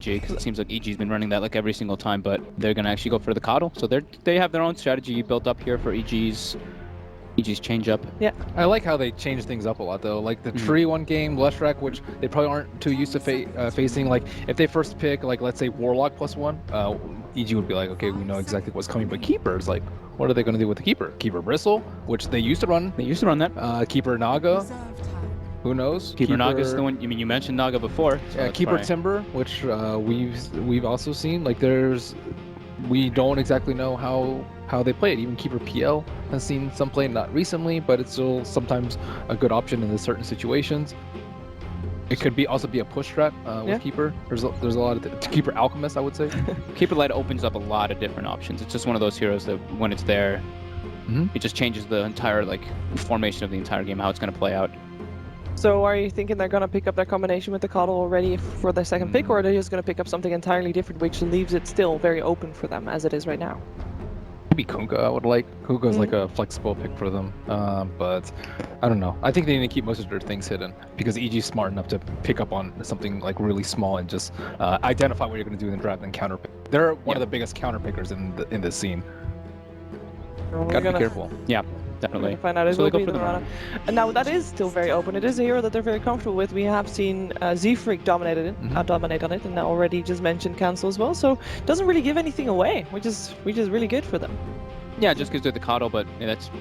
EG, because it seems like EG's been running that like every single time, but they're gonna actually go for the coDel. So they have their own strategy built up here for EG's change up. Yeah. I like how they change things up a lot though. Like the tree one game, Leshrac, which they probably aren't too used to facing. Like if they first pick, like let's say Warlock +1, EG would be like, okay, we know exactly what's coming. But Keeper's like, what are they going to do with the Keeper? Keeper Bristle, which they used to run. They used to run that. Keeper Naga. Who knows? Keeper Naga's the one. You mentioned Naga before. So yeah, Keeper Timber, which we've also seen. Like we don't exactly know how they play it. Even Keeper PL has seen some play, not recently, but it's still sometimes a good option in certain situations. It could also be a push strat with Keeper. There's a lot of Keeper Alchemist, I would say. Keeper Light opens up a lot of different options. It's just one of those heroes that when it's there, it just changes the entire formation of the entire game, how it's going to play out. So are you thinking they're going to pick up their combination with the coDel already for their second pick, or are they just going to pick up something entirely different, which leaves it still very open for them as it is right now? Maybe Kunkka, I would like. Kunkka is like a flexible pick for them, but I don't know. I think they need to keep most of their things hidden because EG is smart enough to pick up on something like really small and just identify what you're going to do in the draft and counter pick. They're one of the biggest counter pickers in this scene. Gotta be careful. Yeah. Definitely. Find out it will be the Mirana. And now that is still very open. It is a hero that they're very comfortable with. We have seen Z-Freak dominate on it, and now already just mentioned Cancel as well. So it doesn't really give anything away, which is really good for them. Yeah, just because they're the coDel, but that's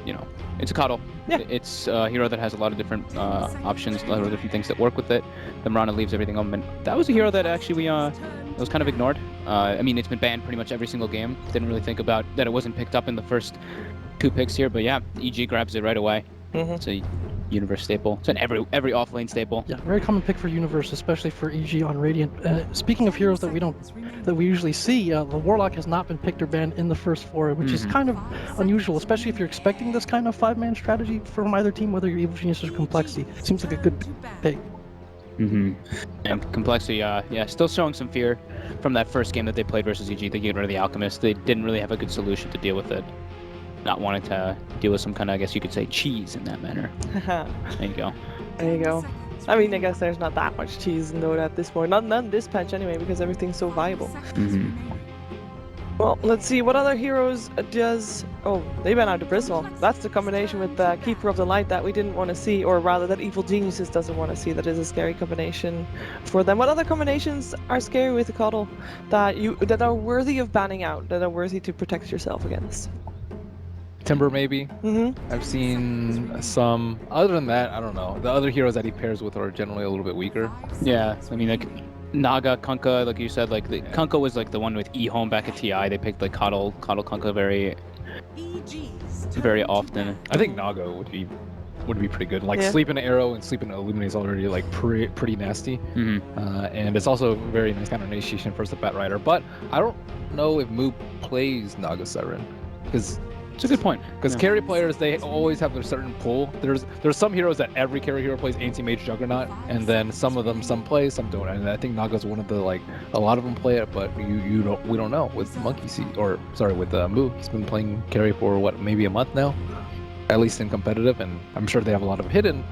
it's a coDel. Yeah. It's a hero that has a lot of different options, a lot of different things that work with it. The Mirana leaves everything open. That was a hero that actually was kind of ignored. I mean, it's been banned pretty much every single game. Didn't really think about that it wasn't picked up in the first 2 picks here, but yeah, EG grabs it right away. It's a Universe staple. It's an every off-lane staple. Yeah, very common pick for Universe, especially for EG on Radiant. Speaking of heroes that we usually see, the Warlock has not been picked or banned in the first 4, which is kind of unusual, especially if you're expecting this kind of 5-man strategy from either team, whether you're Evil Genius or Complexity. It seems like a good pick. And Complexity, still showing some fear from that first game that they played versus EG. They get rid of the Alchemist. They didn't really have a good solution to deal with it. Not wanting to deal with some kind of, I guess you could say, cheese in that manner. There you go. There you go. I mean, I guess there's not that much cheese in Dota at this point. Not this patch anyway, because everything's so viable. Well, let's see what other heroes does. Oh, they went out to Bristle. That's the combination with the Keeper of the Light that we didn't want to see, or rather that Evil Geniuses doesn't want to see. That is a scary combination for them. What other combinations are scary with the coDel that are worthy of banning out, that are worthy to protect yourself against? Timber maybe. I've seen some. Other than that, I don't know. The other heroes that he pairs with are generally a little bit weaker. Yeah, I mean, like Naga, Kunkka, like you said, like Kunkka was like the one with E-Home back at TI. They picked like coDel Kunkka very often. I think Naga would be pretty good. Like Sleep in an Arrow and Sleep in an Illuminate is already like pretty nasty. And it's also a very nice counter initiation for the Bat Rider. But I don't know if Moo plays Naga Siren because. It's a good point. Because carry players, they always have their certain pull. There's some heroes that every carry hero plays Anti-Mage Juggernaut, and then some of them play, some don't. And I think Naga's one of the a lot of them play it, but we don't know. With with Moo, he's been playing carry for what, maybe a month now, at least in competitive, and I'm sure they have a lot of hidden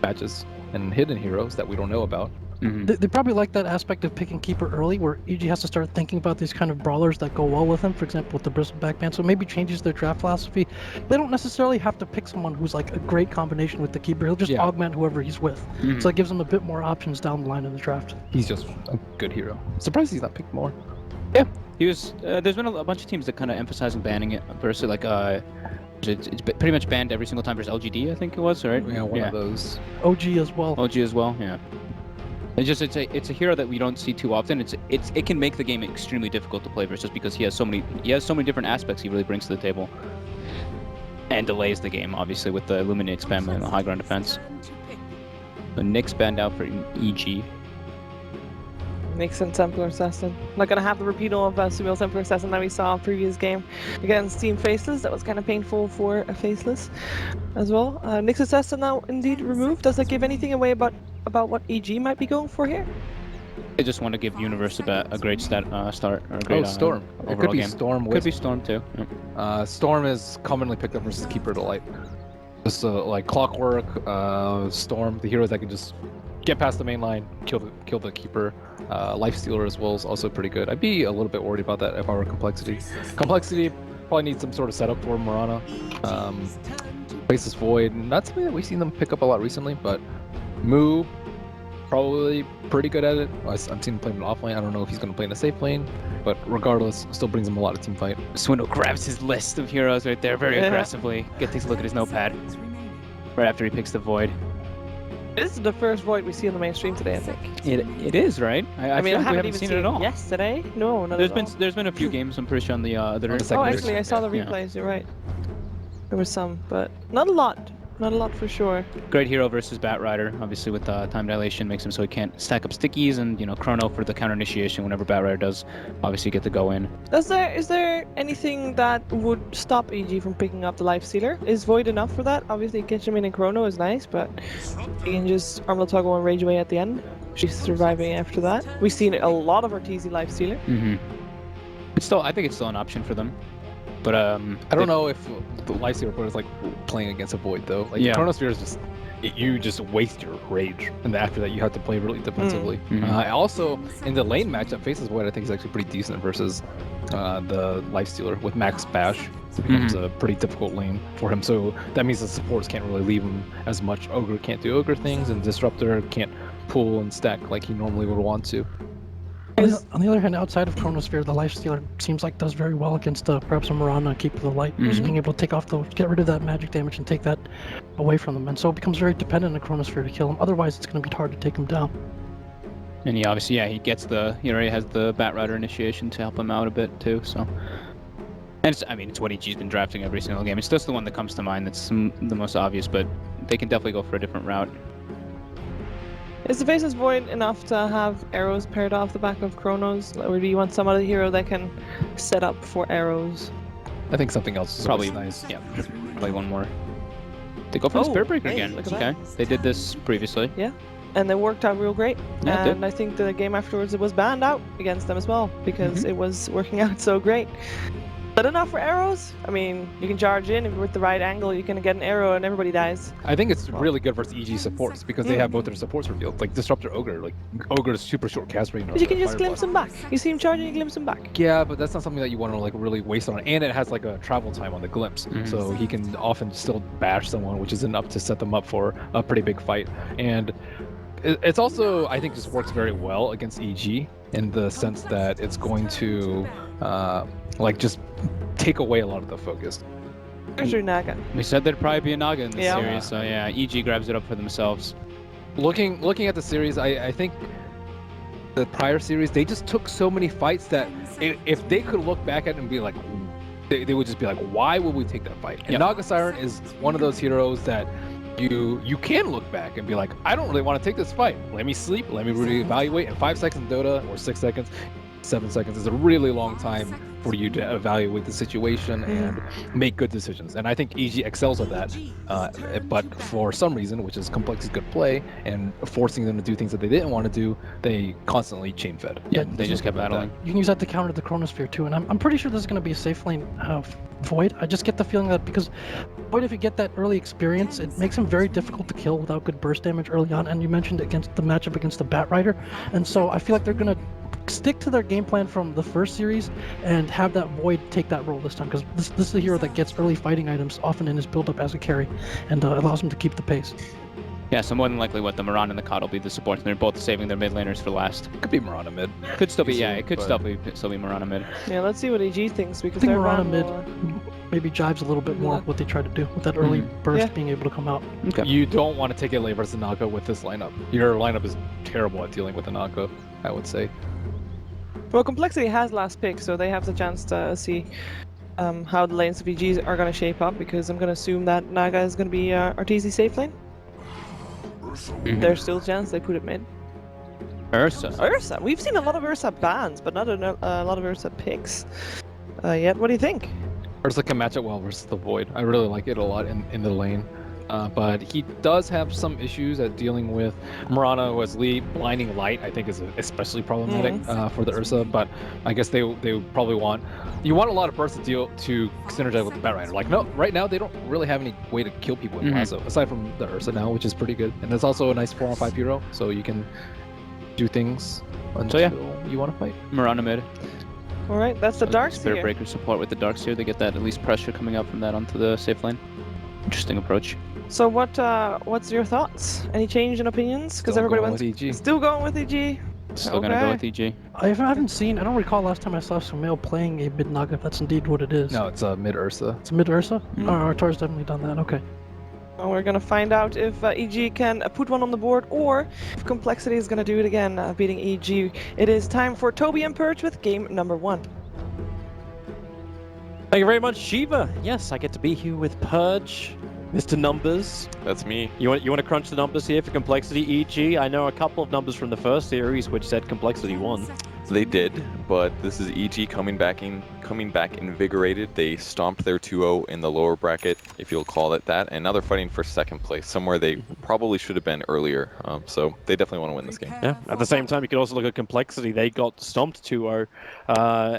matches and hidden heroes that we don't know about. They probably like that aspect of picking Keeper early, where EG has to start thinking about these kind of brawlers that go well with them, for example with the Bristle backband, so maybe changes their draft philosophy. They don't necessarily have to pick someone who's like a great combination with the Keeper, he'll just augment whoever he's with. So it gives them a bit more options down the line in the draft. He's just a good hero. Surprised he's not picked more. Yeah, he was. There's been a bunch of teams that kind of emphasizing banning it versus it's pretty much banned every single time versus LGD, I think it was, right? Yeah, one of those. OG as well. OG as well, yeah. It's a hero that we don't see too often. It can make the game extremely difficult to play versus because he has so many different aspects he really brings to the table. And delays the game, obviously, with the Illuminate spam and the high ground defense. So Nick's banned out for EG. Nyx and Templar Assassin. Not gonna have the repeal of Sumiel Templar Assassin that we saw in previous game against Team Faceless. That was kind of painful for a Faceless as well. Nyx Assassin now indeed removed. Does that give anything away about what EG might be going for here? I just want to give Universe a great start or a great Storm. It could be game. Storm. Could be Storm too. Storm is commonly picked up versus Keeper Delight. Just like Clockwork, Storm, the heroes that can just get past the main line, kill the keeper. Life stealer as well is also pretty good. I'd be a little bit worried about that if I were complexity. Complexity probably needs some sort of setup for Mirana. Faceless Void, not something that we've seen them pick up a lot recently, but Moo, probably pretty good at it. I've seen him play in an off lane. I don't know if he's going to play in a safe lane, but regardless, still brings him a lot of team fight. Swindle grabs his list of heroes right there very aggressively. Takes a look at his notepad right after he picks the Void. This is the first Void we see on the mainstream today, I think. It is, right? I mean, feel I like we haven't seen it at all. Yesterday? No, not at all. There's been a few games, I'm pretty sure, on the other. On the Oh, secondary actually, I saw the Yeah. replays. You're right. There were some, but not a lot. Not a lot for sure. Great hero versus Batrider, obviously with time dilation makes him so he can't stack up stickies, and Chrono for the counter initiation whenever Batrider does obviously get the go in. Is there anything that would stop EG from picking up the Life Stealer? Is Void enough for that? Obviously, Kitchemin and Chrono is nice, but you can just Armor Toggle and Rage Away at the end. She's surviving after that. We've seen a lot of Arteezy Life Stealer. I think it's still an option for them, but I don't know if the Life Stealer player is like playing against a Void though. Like Chronosphere is just you just waste your rage, and after that you have to play really defensively. Also in the lane matchup, Faceless Void I think is actually pretty decent versus the Life Stealer with Max Bash. It becomes a pretty difficult lane for him, so that means the supports can't really leave him as much. Ogre can't do Ogre things, and Disruptor can't pull and stack like he normally would want to. On the other hand, outside of Chronosphere, the Life Stealer seems like does very well against perhaps a Mirana, Keeper of the Light, just being able to take off get rid of that magic damage and take that away from them, and so it becomes very dependent on Chronosphere to kill him. Otherwise, it's going to be hard to take him down. And he obviously, he gets he already has the Batrider initiation to help him out a bit too. So, and it's what EG's been drafting every single game. It's just the one that comes to mind that's the most obvious, but they can definitely go for a different route. Is the Faceless Void enough to have arrows paired off the back of Chronos? Or do you want some other hero that can set up for arrows? I think something else is Probably nice. Yeah, play one more. They go for the Spirit Breaker again. Look at Okay, they did this previously. Yeah, and it worked out real great. Yeah, it did. And I think the game afterwards it was banned out against them as well because it was working out so great. Is that enough for arrows? I mean, you can charge in if you're with the right angle, you can get an arrow and everybody dies. I think it's really good versus EG supports because they have both their supports revealed. Like Disruptor Ogre, like Ogre's super short cast rate. But you can just glimpse him back. You see him charging, you glimpse him back. Yeah, but that's not something that you want to like really waste on. And it has like a travel time on the glimpse, so he can often still bash someone, which is enough to set them up for a pretty big fight. And it's also, I think, just works very well against EG in the sense that it's going to like just take away a lot of the focus. There's your Naga. We said there'd probably be a Naga in this Yeah. series, so yeah, EG grabs it up for themselves. Looking at the series, I think the prior series, they just took so many fights that if they could look back at it and be like, they would just be like, why would we take that fight? And Naga Siren is one of those heroes that you can look back and be like, I don't really want to take this fight. Let me sleep, let me reevaluate. In 5 seconds in Dota, or 6 seconds, 7 seconds is a really long time for you to evaluate the situation and make good decisions. And I think EG excels at that. But for some reason, which is Complex's good play and forcing them to do things that they didn't want to do, they constantly chain fed. Yeah, they just kept battling. You can use that to counter the Chronosphere too, and I'm pretty sure this is going to be a safe lane Void. I just get the feeling that because Void, if you get that early experience, it makes him very difficult to kill without good burst damage early on. And you mentioned against the matchup against the Batrider, and so I feel like they're going to stick to their game plan from the first series and have that Void take that role this time, because this is a hero that gets early fighting items often in his build-up as a carry, and allows him to keep the pace. Yeah, so more than likely what the Mirana and the coL will be the supports. They're both saving their mid laners for last. Could be Mirana mid. Could still be, yeah, it could but- still be Mirana mid. Yeah, let's see what EG thinks I because think they're Mirana around mid more. maybe jives a little bit more with what they try to do with that early burst Yeah. being able to come out. Okay. You don't want to take a lane versus Naga with this lineup. Your lineup is terrible at dealing with the Naga, I would say. Well, Complexity has last pick, so they have the chance to see how the lanes of EG are going to shape up, because I'm going to assume that Naga is going to be Arteezy safe lane. There's still a chance they put it mid. Ursa. Ursa! We've seen a lot of Ursa bans, but not a lot of Ursa picks yet. What do you think? Ursa can match it well versus the Void. I really like it a lot in the lane. but he does have some issues at dealing with Mirana, who has lead. Blinding Light, I think, is especially problematic for the Ursa, but I guess they would probably want... You want a lot of bursts to synergize with the Batrider. Like, no, right now they don't really have any way to kill people with Lasso, aside from the Ursa now, which is pretty good. And it's also a nice 4-on-5 hero, so you can do things until you want to fight. Mirana mid. All right, that's the Dark Spirit Sphere. Breaker support with the Darkseer. They get that at least pressure coming up from that onto the safe lane. Interesting approach. So what's your thoughts? Any change in opinions? Because Still everybody going went with EG. still going with EG. Still gonna go with EG. I haven't seen. I don't recall last time I saw Sumail playing a mid Naga. If that's indeed what it is. No, it's a mid Ursa. It's a mid Ursa. Oh, Tor's definitely done that. Okay. Well, we're gonna find out if EG can put one on the board, or if Complexity is gonna do it again, beating EG. It is time for Toby and Purge with game number 1. Thank you very much, Shiva. Yes, I get to be here with Purge, Mr. Numbers. That's me. You want to crunch the numbers here for Complexity EG? I know a couple of numbers from the first series which said Complexity won. They did, but this is EG coming back invigorated. They stomped their 2-0 in the lower bracket, if you'll call it that, and now they're fighting for second place, somewhere they probably should have been earlier. So they definitely want to win this game. Yeah. At the same time, you could also look at Complexity. They got stomped 2-0,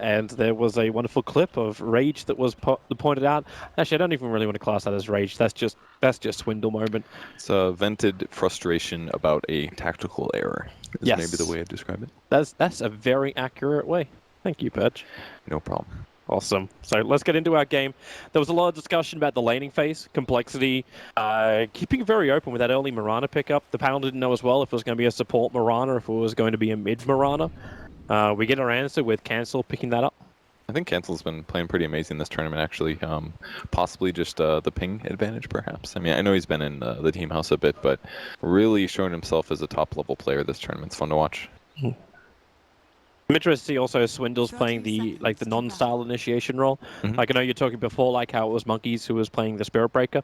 and there was a wonderful clip of Rage that was pointed out. Actually, I don't even really want to class that as Rage. That's just Swindle moment. It's a vented frustration about a tactical error. Is Yes. maybe the way I describe it. That's a very accurate way. Thank you, Purge. No problem. Awesome. So let's get into our game. There was a lot of discussion about the laning phase, Complexity, keeping it very open with that early Mirana pickup. The panel didn't know as well if it was going to be a support Mirana or if it was going to be a mid Mirana. We get our answer with Cancel picking that up. I think Cancel's been playing pretty amazing this tournament, actually. Possibly just the ping advantage, perhaps. I mean, I know he's been in the team house a bit, but really showing himself as a top-level player this tournament. It's fun to watch. I'm interested to see also Swindle's playing the non-style initiation role. Like I know you're talking before, like how it was Monkeys who was playing the Spirit Breaker.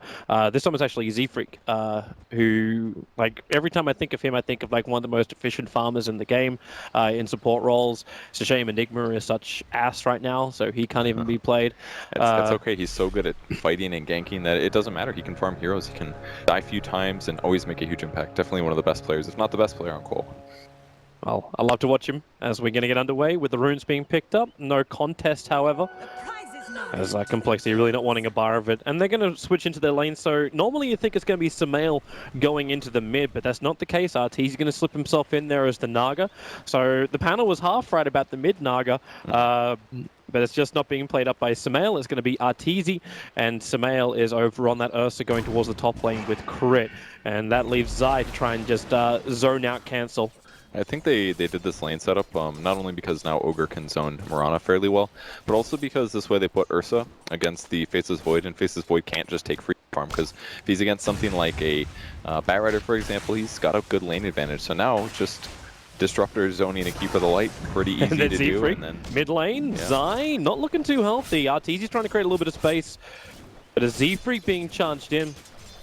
This time it's actually Z-Freak, who, like, every time I think of him, I think of like one of the most efficient farmers in the game in support roles. It's a shame Enigma is such ass right now, so he can't even be played. It's okay. He's so good at fighting and ganking that it doesn't matter. He can farm heroes. He can die a few times and always make a huge impact. Definitely one of the best players, if not the best player on coL. Well, I love to watch him as we're going to get underway with the runes being picked up. No contest, however, as Complexity really not wanting a bar of it. And they're going to switch into their lane. So normally you think it's going to be Sumail going into the mid, but that's not the case. RT's going to slip himself in there as the Naga. So the panel was half right about the mid Naga. But it's just not being played up by Sumail. It's going to be Arteezy, and Sumail is over on that Ursa going towards the top lane with Crit. And that leaves Zai to try and just zone out Cancel. I think they did this lane setup not only because now Ogre can zone Mirana fairly well, but also because this way they put Ursa against the Faceless Void, and Faceless Void can't just take free farm, because if he's against something like a Batrider, for example, he's got a good lane advantage. So now just Disruptor zoning a Keeper of the Light, pretty easy and then to do. And then mid lane, Zai not looking too healthy. Arteezy's trying to create a little bit of space, but a Z-Freak being charged in.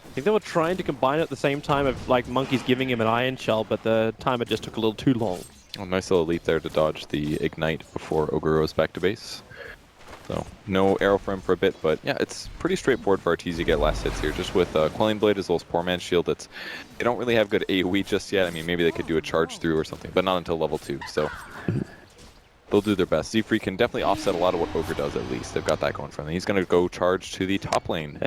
I think they were trying to combine it at the same time of like Monkeys giving him an Iron Shell, but the timer just took a little too long. Oh, nice little leap there to dodge the Ignite before Ogre goes back to base. So no arrow for him for a bit, but yeah, it's pretty straightforward for Arteezy to get last hits here, just with Quelling Blade as well as Poor Man's Shield. They don't really have good AoE just yet. I mean, maybe they could do a charge through or something, but not until level 2, so they'll do their best. Z-Freak can definitely offset a lot of what Ogre does, at least. They've got that going for them. He's going to go charge to the top lane.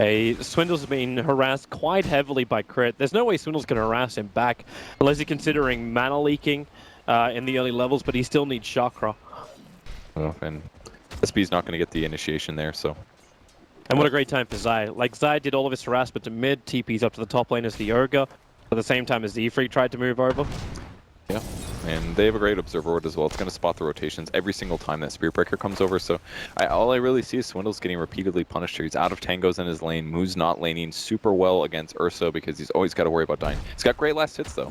Swindle's been harassed quite heavily by Crit. There's no way Swindle's going to harass him back, unless he's considering mana leaking in the early levels, but he still needs Chakra. Oh, and SB's not going to get the initiation there, so... And what a great time for Zai. Like, Zai did all of his harassment to mid, TP's up to the top lane as the Ogre, at the same time as Z-Freak tried to move over. Yeah, and they have a great Observer Ward as well. It's going to spot the rotations every single time that Spirit Breaker comes over. So all I really see is Swindle's getting repeatedly punished here. He's out of tangos in his lane. Moo's not laning super well against Ursa because he's always got to worry about dying. He's got great last hits, though.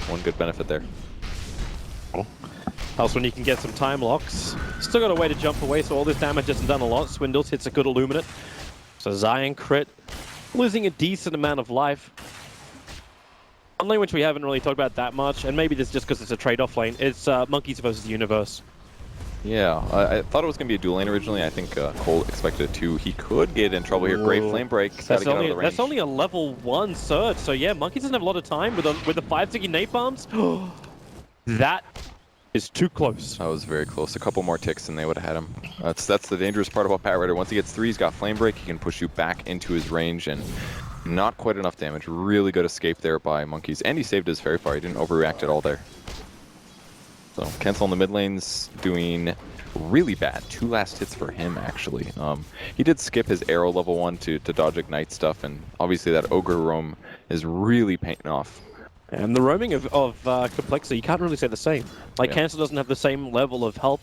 One good benefit there. Also, when you can get some time locks. Still got a way to jump away, so all this damage hasn't done a lot. Swindles hits a good Illuminate. So Zai and Crit losing a decent amount of life. One lane which we haven't really talked about that much, and maybe this is just because it's a trade-off lane, it's Monkeys versus Universe. Yeah, I thought it was going to be a dual lane originally. I think coL expected it to. He could get in trouble here. Great flame break. Gotta get out of the range. That's only a level 1 surge, so yeah, Monkey doesn't have a lot of time with the 5 sticky napalms. That is too close. That was very close. A couple more ticks and they would have had him. That's the dangerous part about Batrider. Once he gets 3, he's got flame break. He can push you back into his range, and not quite enough damage. Really good escape there by Monkeys, and he saved his fairy fire. He didn't overreact at all there. So cancel on the mid lanes, doing really bad. 2 last hits for him, actually. He did skip his arrow level 1 to dodge ignite stuff, and obviously that ogre roam is really paying off. And the roaming of complexity, you can't really say the same. Like, Yeah. Cancel doesn't have the same level of health.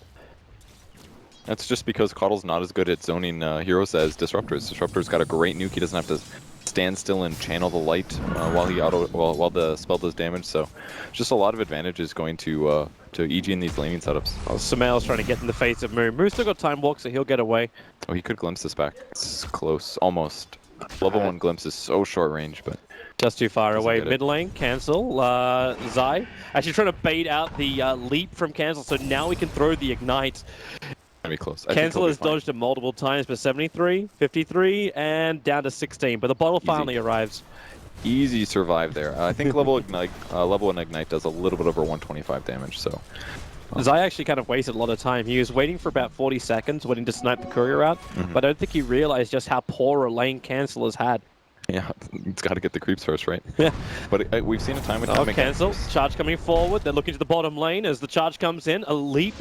That's just because coDL's not as good at zoning heroes as Disruptor's. Disruptor's got a great nuke. He doesn't have to stand still and channel the light while the spell does damage. So, just a lot of advantages going to EG in these laning setups. Oh, Sumail's trying to get in the face of Moo. Moo's still got time walk, so he'll get away. Oh, he could glimpse this back. It's close, almost. Level 1 glimpse is so short range, but Just too far Doesn't away. get it. Mid lane, Cancel. Zai actually trying to bait out the leap from Cancel, so now we can throw the ignite. gonna be close. I think Cancel he'll be has fine. dodged it multiple times, but 73, 53, and down to 16. But the bottle finally arrives. Easy survive there. I think level 1 ignite does a little bit over 125 damage. So Zai actually kind of wasted a lot of time. He was waiting for about 40 seconds, waiting to snipe the courier out, but I don't think he realized just how poor a lane Cancel has had. yeah, it's got to get the creeps first, right? Yeah. But we've seen a time and Oh, time again. Cancel. Charge coming forward. They're looking to the bottom lane as the charge comes in. A leap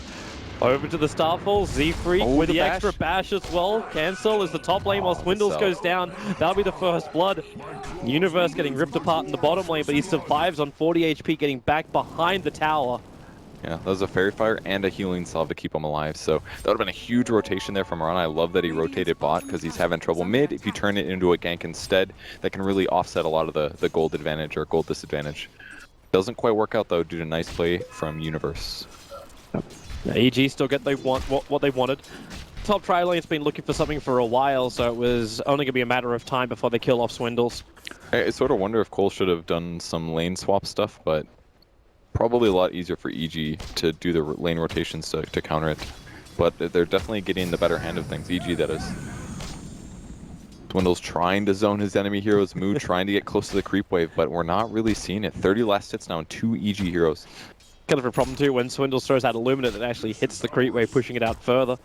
over to the Starfall. Z-Freak Oh, with the the bash. extra bash as well. Cancel is the top lane while Swindles so- goes down. That'll be the first blood. Universe getting ripped apart in the bottom lane, but he survives on 40 HP, getting back behind the tower. Yeah, that was a fairy fire and a healing salve to keep him alive. So that would have been a huge rotation there from Marana. I love that he rotated bot because he's having trouble mid. If you turn it into a gank instead, that can really offset a lot of the gold advantage or gold disadvantage. Doesn't quite work out though due to nice play from Universe. Now, EG still get what they wanted. Top tri lane's been looking for something for a while, so it was only going to be a matter of time before they kill off Swindles. I sort of wonder if coL should have done some lane swap stuff, but probably a lot easier for EG to do the lane rotations to counter it. But they're definitely getting the better hand of things, EG that is. Swindle's trying to zone his enemy heroes, Moo trying to get close to the creep wave, but we're not really seeing it. 30 last hits now and 2 EG heroes. Kind of a problem too when Swindles throws out Illuminate that actually hits the creep wave, pushing it out further.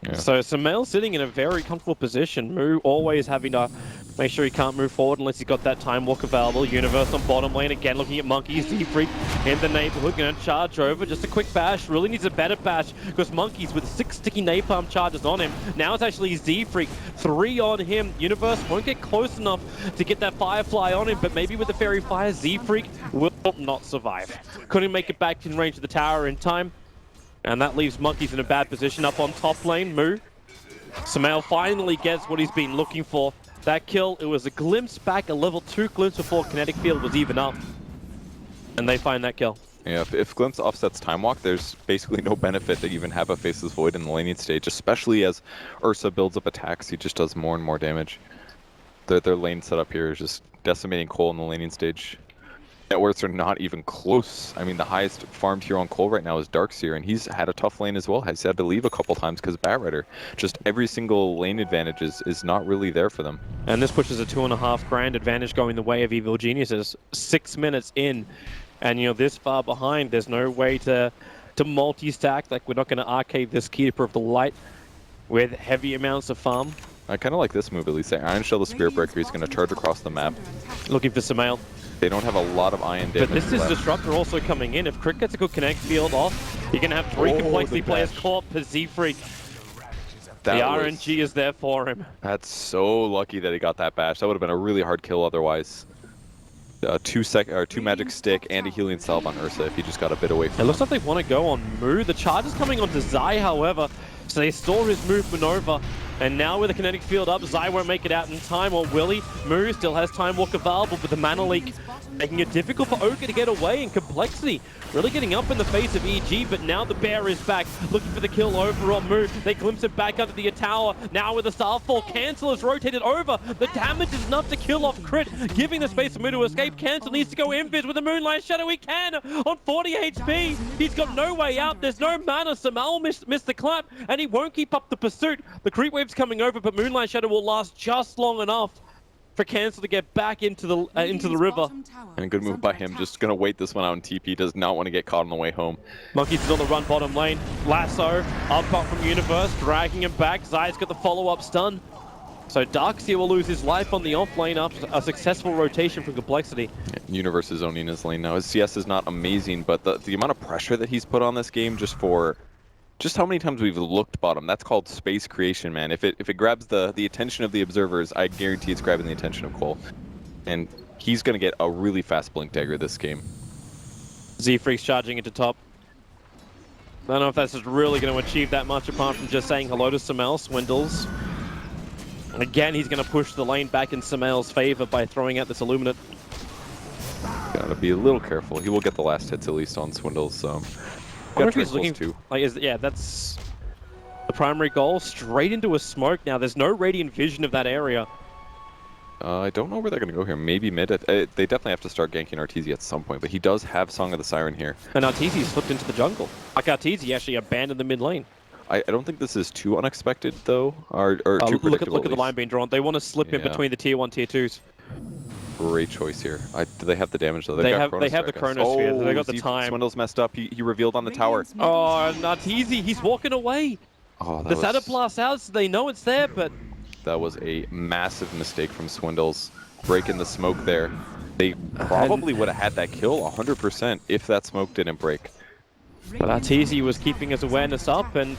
Yeah. So Sumail sitting in a very comfortable position. Moo always having to make sure he can't move forward unless he's got that time walk available. Universe on bottom lane again, looking at Monkeys. Z-Freak in the neighborhood, gonna charge over. Just a quick bash. Really needs a better bash because Monkeys with 6 sticky napalm charges on him. Now it's actually Z-Freak. 3 on him. Universe won't get close enough to get that Firefly on him, but maybe with the Fairy Fire, Z-Freak will not survive. Couldn't make it back in range of the tower in time. And that leaves Monkeys in a bad position up on top lane. Moo. Sumail finally gets what he's been looking for. That kill, it was a glimpse back, a level 2 glimpse before Kinetic Field was even up. And they find that kill. Yeah, if Glimpse offsets Time Walk, there's basically no benefit to even have a Faceless Void in the laning stage, especially as Ursa builds up attacks. He just does more and more damage. Their lane setup here is just decimating coL in the laning stage. Net worths are not even close. I mean, the highest farmed hero on coL right now is Darkseer, and he's had a tough lane as well. He's had to leave a couple times because Batrider. Just every single lane advantage is not really there for them. And this pushes a 2.5 grand advantage going the way of Evil Geniuses. 6 minutes in, and you know, this far behind, there's no way to multi-stack. Like, we're not going to arcade this Keeper of the Light with heavy amounts of farm. I kind of like this move at least. Iron Shell the Spirit Breaker, he's going to charge across the map. Looking for Sumail. They don't have a lot of iron damage But this is left. Disruptor also coming in. If Crick gets a good connect field off, you're going to have 3 complexity the players dash. caught for Z-Freak. The That was- RNG is there for him. That's so lucky that he got that bash. That would have been a really hard kill otherwise. 2 magic stick and a healing salve on Ursa if he just got a bit away It from looks like they want to go on Moo. The charge is coming onto Zai, however, so they store his movement over. And now with the kinetic field up, Zai won't make it out in time, or will he? Mu still has Time Walk available, but the mana leak making it difficult for Ogre to get away, and Complexity really getting up in the face of EG, but now the Bear is back, looking for the kill over on Mu. They glimpse it back under the tower. Now with the Starfall, Cancel is rotated over. The damage is enough to kill off Crit, giving the space for Mu to escape. Cancel needs to go invis with the Moonlight Shadow. He can on 40 HP. He's got no way out. There's no mana. Samal missed the clap, and he won't keep up the pursuit. The creep wave's coming over, but Moonlight Shadow will last just long enough for Cancel to get back into the river. And a good move by him, just gonna wait this one out in TP, does not want to get caught on the way home. Monkeys is on the run bottom lane. Lasso, up from Universe, dragging him back. Zai's got the follow-up stun. So Darkseer will lose his life on the off lane after a successful rotation from Complexity. Yeah, Universe is owning his lane now. His CS is not amazing, but the amount of pressure that he's put on this game just how many times we've looked bottom, that's called space creation, man. If it grabs the attention of the observers, I guarantee it's grabbing the attention of coL. And he's going to get a really fast Blink Dagger this game. Z-Freak's charging into top. I don't know if that's just really going to achieve that much apart from just saying hello to Samel. Swindles. Again, he's going to push the lane back in Samel's favor by throwing out this Illuminate. Gotta be a little careful. He will get the last hits at least on Swindles. I wonder if he's looking to. Yeah, that's the primary goal. Straight into a smoke now. There's no Radiant Vision of that area. I don't know where they're going to go here. Maybe mid. They definitely have to start ganking Arteezy at some point, but he does have Song of the Siren here. And Arteezy slipped into the jungle. Like Arteezy actually abandoned the mid lane. I don't think this is too unexpected, though, or too predictable. Look at the line being drawn. They want to slip in between the tier 1, tier 2s. Great choice here. Do they have the damage, though? They have the Chronosphere. They got the time. Swindle's messed up. He revealed on the tower. Oh, and Arteezy, he's walking away. Oh, the Shadow Blast out, so they know it's there, but... That was a massive mistake from Swindles. Breaking the smoke there. They probably would have had that kill 100% if that smoke didn't break. But Arteezy was keeping his awareness up, and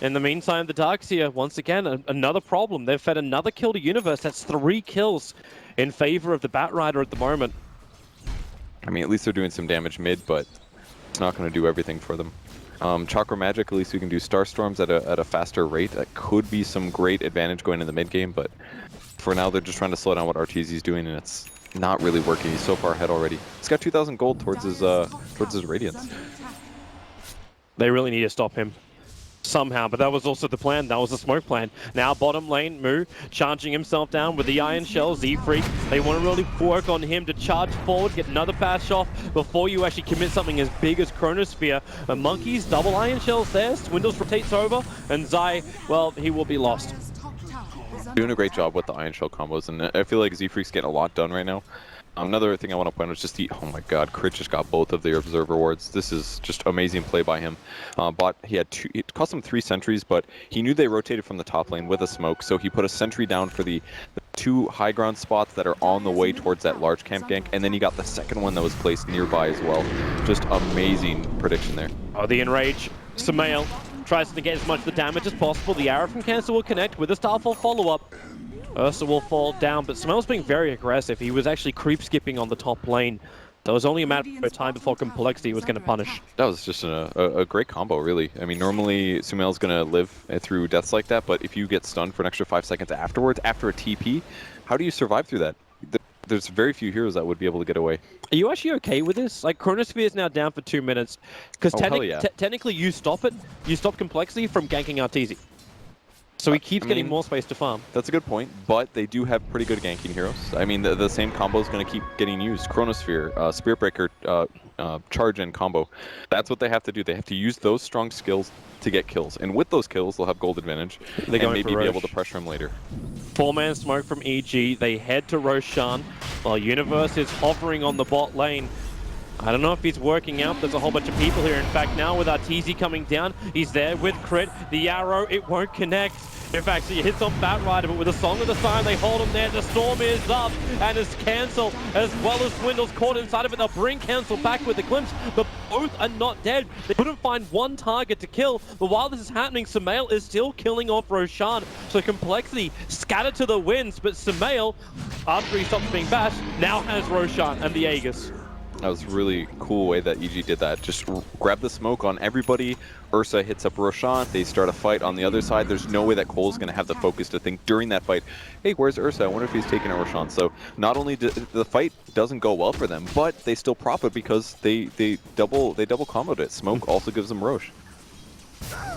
in the meantime, the Darkseer, once again, another problem. They've fed another kill to Universe. That's 3 kills in favor of the Batrider at the moment. I mean, at least they're doing some damage mid, but it's not going to do everything for them. Chakra Magic, at least we can do Starstorms at a faster rate. That could be some great advantage going in the mid game, but for now they're just trying to slow down what Arteezy's doing, and it's not really working. He's so far ahead already. He's got 2,000 gold towards his Radiance. They really need to stop him somehow, but that was also the plan. That was the smoke plan. Now bottom lane, Mu charging himself down with the Iron Shell. Z-Freak, they want to really work on him to charge forward, get another bash off before you actually commit something as big as Chronosphere. The Monkeys, double Iron Shells there. Swindles rotates over, and Zai, well, he will be lost. Doing a great job with the Iron Shell combos, and I feel like Z-Freak's getting a lot done right now. Another thing I want to point out is just oh my god, Crit just got both of their Observer Wards. This is just amazing play by him. It cost him 3 sentries, but he knew they rotated from the top lane with a smoke, so he put a sentry down for the 2 high ground spots that are on the way towards that large camp gank, and then he got the second one that was placed nearby as well. Just amazing prediction there. Oh, the Enrage. Samael tries to get as much of the damage as possible. The arrow from Cancel will connect with a Starfall follow-up. Ursa will fall down, but Samel's being very aggressive. He was actually creep skipping on the top lane. So it was only a matter of time before Complexity was going to punish. That was just a great combo, really. I mean, normally Sumail's going to live through deaths like that, but if you get stunned for an extra 5 seconds afterwards, after a TP, how do you survive through that? There's very few heroes that would be able to get away. Are you actually okay with this? Like, Chronosphere is now down for 2 minutes. Because technically you stop it. You stop Complexity from ganking Arteezy. So he keeps getting more space to farm. That's a good point, but they do have pretty good ganking heroes. I mean, the same combo is going to keep getting used. Chronosphere, Spirit Breaker, charge and combo. That's what they have to do. They have to use those strong skills to get kills. And with those kills, they'll have gold advantage and maybe be able to pressure him later. 4-man smoke from EG. They head to Roshan while Universe is hovering on the bot lane. I don't know if he's working out. There's a whole bunch of people here. In fact, now with Arteezy coming down, he's there with Crit. The arrow, it won't connect. In fact, he hits on Batrider, but with a Song of the Siren, they hold him there. The storm is up, and it's Cancel, as well as Swindle's caught inside of it. They'll bring Cancel back with the glimpse, but both are not dead. They couldn't find one target to kill, but while this is happening, Samael is still killing off Roshan. So Complexity scattered to the winds, but Samael, after he stops being bashed, now has Roshan and the Aegis. That was really cool way that EG did that. Just grab the smoke on everybody. Ursa hits up Roshan. They start a fight on the other side. There's no way that cole's going to have the focus to think during that fight, hey, where's Ursa? I wonder if he's taking a Roshan. So not only the fight doesn't go well for them, but they still profit because they double comboed it. Smoke also gives them Rosh.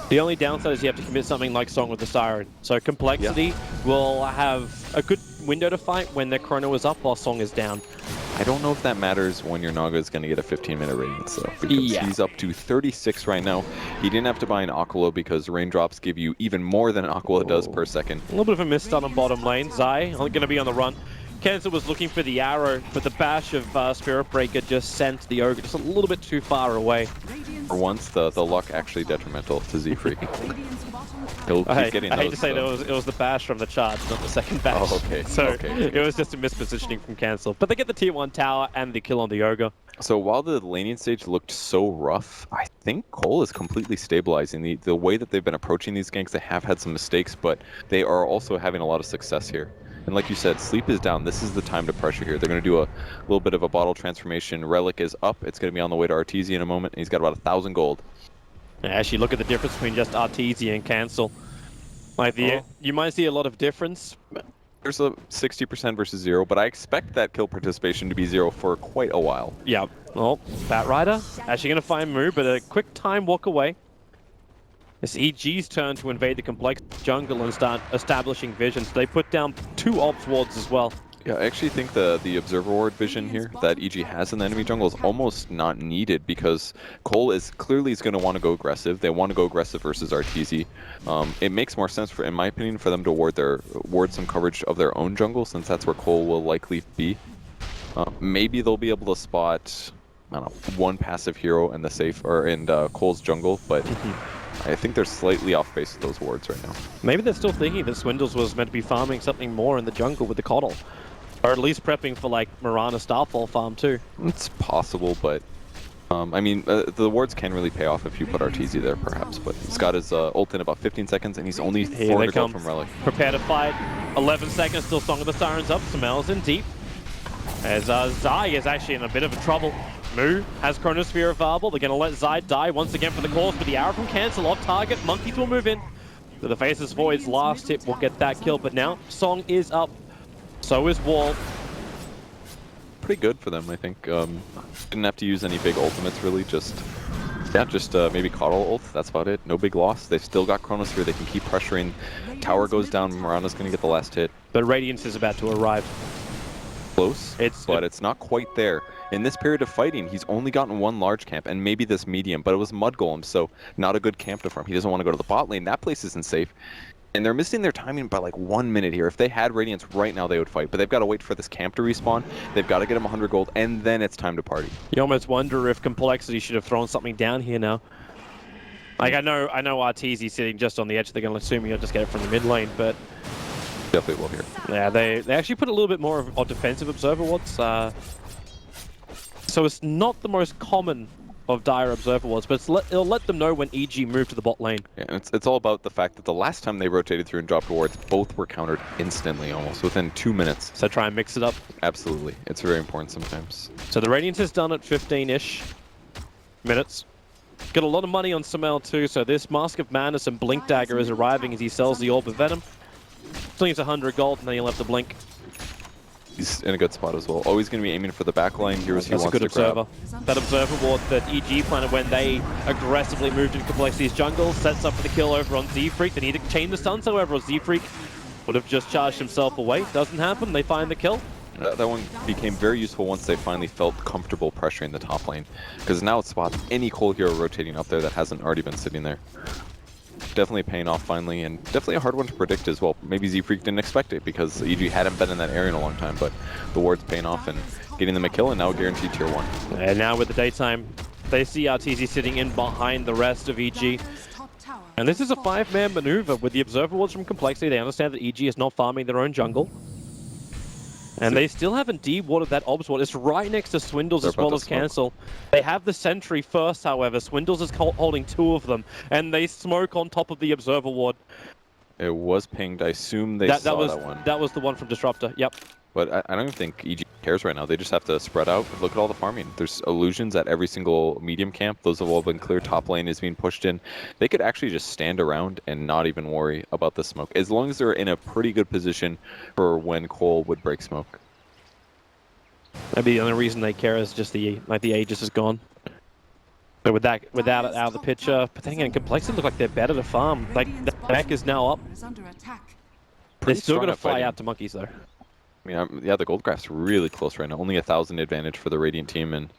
The only downside is you have to commit something like Song with the Siren. So Complexity will have a good window to fight when their chrono is up while Song is down. I don't know if that matters when your Naga is going to get a 15-minute radiance, though, because he's up to 36 right now. He didn't have to buy an Aquila because raindrops give you even more than an Aquila does per second. A little bit of a misstart on bottom lane. Zai going to be on the run. Kenza was looking for the arrow, but the bash of Spirit Breaker just sent the Ogre just a little bit too far away. For once, the luck actually detrimental to Z-Freak. He'll keep getting those. I hate to say that it was the bash from the charge, not the second bash. Oh, okay. So okay. it was just a mispositioning from Cancel. But they get the tier 1 tower and the kill on the Ogre. So while the laning stage looked so rough, I think coL is completely stabilizing. The way that they've been approaching these ganks, they have had some mistakes, but they are also having a lot of success here. And like you said, sleep is down. This is the time to pressure here. They're going to do a little bit of a bottle transformation. Relic is up. It's going to be on the way to Arteezy in a moment. And he's got about 1,000 gold. Yeah, actually, look at the difference between just Arteezy and Cancel. Like you might see a lot of difference. There's a 60% versus 0, but I expect that kill participation to be 0 for quite a while. Yeah. Well, Bat Rider actually going to find Moo, but a quick time walk away. It's EG's turn to invade the complex jungle and start establishing visions. They put down 2 ops wards as well. Yeah, I actually think the observer ward vision here that EG has in the enemy jungle is almost not needed because coL is clearly going to want to go aggressive. They want to go aggressive versus Arteezy. It makes more sense, in my opinion, for them to ward some coverage of their own jungle since that's where coL will likely be. Maybe they'll be able to spot, I don't know, one passive hero in the safe or in coL's jungle, but. I think they're slightly off base with those wards right now. Maybe they're still thinking that Swindles was meant to be farming something more in the jungle with the coL. Or at least prepping for like Mirana Starfall farm too. It's possible, but I mean, the wards can really pay off if you put Arteezy there perhaps, but he's got his ult in about 15 seconds and he's only 400 gold from Relic. Prepare to fight. 11 seconds, still Song of the Sirens up. Samel's in deep. As Zai is actually in a bit of a trouble. Moo has Chronosphere available. They're going to let Zai die once again for the course, but the arrow from Cancel off target. Monkeys will move in. To the Faceless Void's last hit will get that kill, but now Song is up. So is Wall. Pretty good for them, I think. Didn't have to use any big ultimates really, just maybe coL ult, that's about it. No big loss. They've still got Chronosphere, they can keep pressuring. Tower goes down, Mirana's going to get the last hit. But Radiance is about to arrive. Close, but it's not quite there. In this period of fighting, he's only gotten one large camp and maybe this medium, but it was Mud Golem, so not a good camp to farm. He doesn't want to go to the bot lane. That place isn't safe. And they're missing their timing by like 1 minute here. If they had Radiance right now, they would fight, but they've got to wait for this camp to respawn. They've got to get him 100 gold, and then it's time to party. You almost wonder if Complexity should have thrown something down here now. Like, I know Arteezy sitting just on the edge. They're going to assume he'll just get it from the mid lane, but... Definitely will here. Yeah, they actually put a little bit more of defensive observer wards. So it's not the most common of dire observer wards, but it'll let them know when EG move to the bot lane. Yeah, it's all about the fact that the last time they rotated through and dropped wards, both were countered instantly, almost within 2 minutes. So try and mix it up. Absolutely, it's very important sometimes. So the Radiance is done at 15-ish minutes. Got a lot of money on Samel too, so this Mask of Madness and Blink Dagger is arriving as he sells the Orb of Venom. Slings 100 gold, and then he'll have to blink. He's in a good spot as well. Always going to be aiming for the back line. Heroes he That's wants a good to observer. grab. That observer ward that EG planted when they aggressively moved into Complexity's jungle sets up for the kill over on Z-Freak. They need to chain the stuns, however, or Z-Freak would have just charged himself away. Doesn't happen. They find the kill. That one became very useful once they finally felt comfortable pressuring the top lane, because now it spots any coL hero rotating up there that hasn't already been sitting there. Definitely paying off finally, and definitely a hard one to predict as well. Maybe Z-Freak didn't expect it because EG hadn't been in that area in a long time, but the ward's paying off and getting them a kill, and now guaranteed tier 1. And now with the daytime, they see Arteezy sitting in behind the rest of EG. And this is a 5-man maneuver with the observer wards from Complexity. They understand that EG is not farming their own jungle. And they still haven't de-warded that obs ward. It's right next to Swindles as well as Cancel. They have the sentry first, however. Swindles is holding 2 of them, and they smoke on top of the observer ward. It was pinged. I assume they saw that one. That was the one from Disruptor, yep. but I don't even think EG cares right now. They just have to spread out. Look at all the farming. There's illusions at every single medium camp. Those have all been clear. Top lane is being pushed in. They could actually just stand around and not even worry about the smoke, as long as they're in a pretty good position for when coL would break smoke. Maybe the only reason they care is just the Aegis is gone. But without it out of the picture, but then again, Complexity look like they're better to farm. Like, the mech is now up. They're still going to fly out to monkeys, though. I mean, yeah, the gold graph's really close right now. Only 1,000 advantage for the Radiant team, and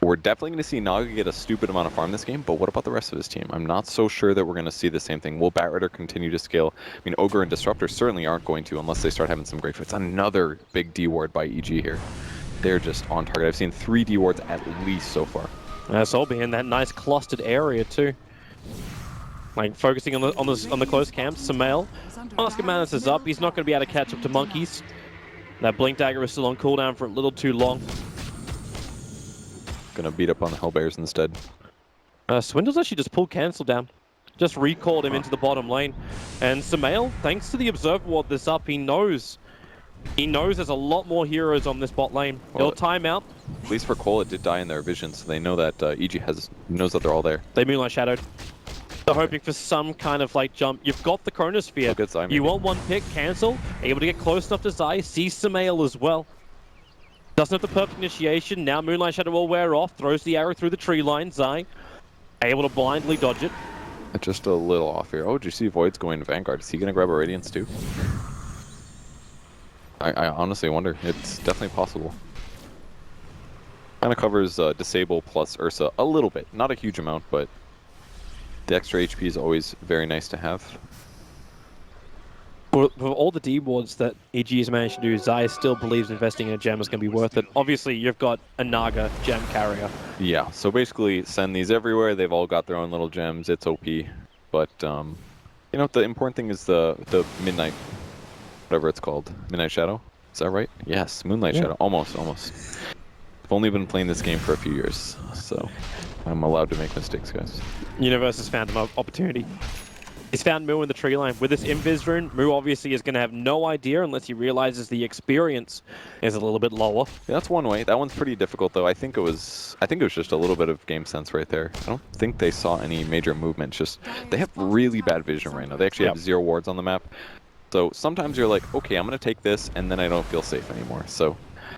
we're definitely going to see Naga get a stupid amount of farm this game, but what about the rest of his team? I'm not so sure that we're going to see the same thing. Will Batrider continue to scale? I mean, Ogre and Disruptor certainly aren't going to unless they start having some great fights. Another big D ward by EG here. They're just on target. I've seen 3 D wards at least so far. Solby in that nice clustered area too. Like focusing on the close camps. Sumail. Oscar Manus is up. He's not going to be able to catch up to monkeys. That Blink Dagger is still on cooldown for a little too long. Gonna beat up on the Hellbears instead. Swindle's actually just pulled Cancel down. Just recalled him into the bottom lane. And Sumail, thanks to the Observer Ward this up, he knows there's a lot more heroes on this bot lane. He'll time out. At least for coL, it did die in their vision, so they know that EG knows that they're all there. They Moonlight Shadowed. They're hoping for some kind of like jump. You've got the Chronosphere. You want one pick, Cancel. Able to get close enough to Zai. Sees Sumail as well. Doesn't have the perfect initiation. Now Moonlight Shadow will wear off. Throws the arrow through the tree line. Zai able to blindly dodge it. Just a little off here. Oh, did you see Void's going to Vanguard? Is he going to grab a Radiance too? I honestly wonder. It's definitely possible. Kind of covers Disable plus Ursa a little bit. Not a huge amount, but the extra HP is always very nice to have. For all the D wards that EG has managed to do, Zai still believes investing in a gem is going to be worth it. Obviously, you've got a Naga gem carrier. Yeah, so basically send these everywhere. They've all got their own little gems. It's OP. But, you know, the important thing is the Midnight, whatever it's called. Midnight Shadow? Is that right? Yes, Moonlight Shadow. Almost. I've only been playing this game for a few years, so I'm allowed to make mistakes, guys. Universe has found an opportunity. He's found Moo in the tree line. With this Invis rune, Moo obviously is going to have no idea unless he realizes the experience is a little bit lower. Yeah, that's one way. That one's pretty difficult, though. I think it was just a little bit of game sense right there. I don't think they saw any major movement. Just they have really bad vision right now. They actually have 0 wards on the map. So sometimes you're like, okay, I'm going to take this, and then I don't feel safe anymore. So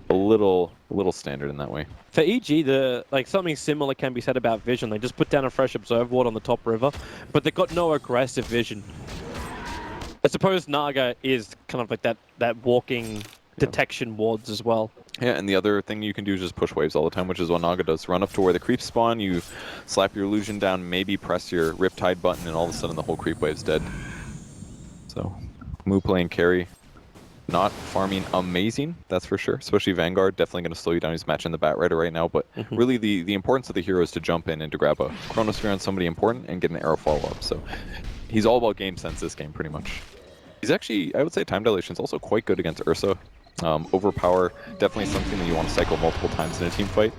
a little standard in that way. For EG, something similar can be said about vision. They just put down a fresh Observe Ward on the top river, but they've got no aggressive vision. I suppose Naga is kind of like that walking detection wards as well. Yeah, and the other thing you can do is just push waves all the time, which is what Naga does. Run up to where the creeps spawn, you slap your illusion down, maybe press your Riptide button, and all of a sudden the whole creep wave's dead. So, Moo playing carry. Not farming amazing, that's for sure. Especially Vanguard, definitely going to slow you down. He's matching the Batrider right now, but really the importance of the hero is to jump in and to grab a Chronosphere on somebody important and get an arrow follow-up. So he's all about game sense this game, pretty much. He's actually, I would say, time dilation is also quite good against Ursa. Overpower, definitely something that you want to cycle multiple times in a team fight.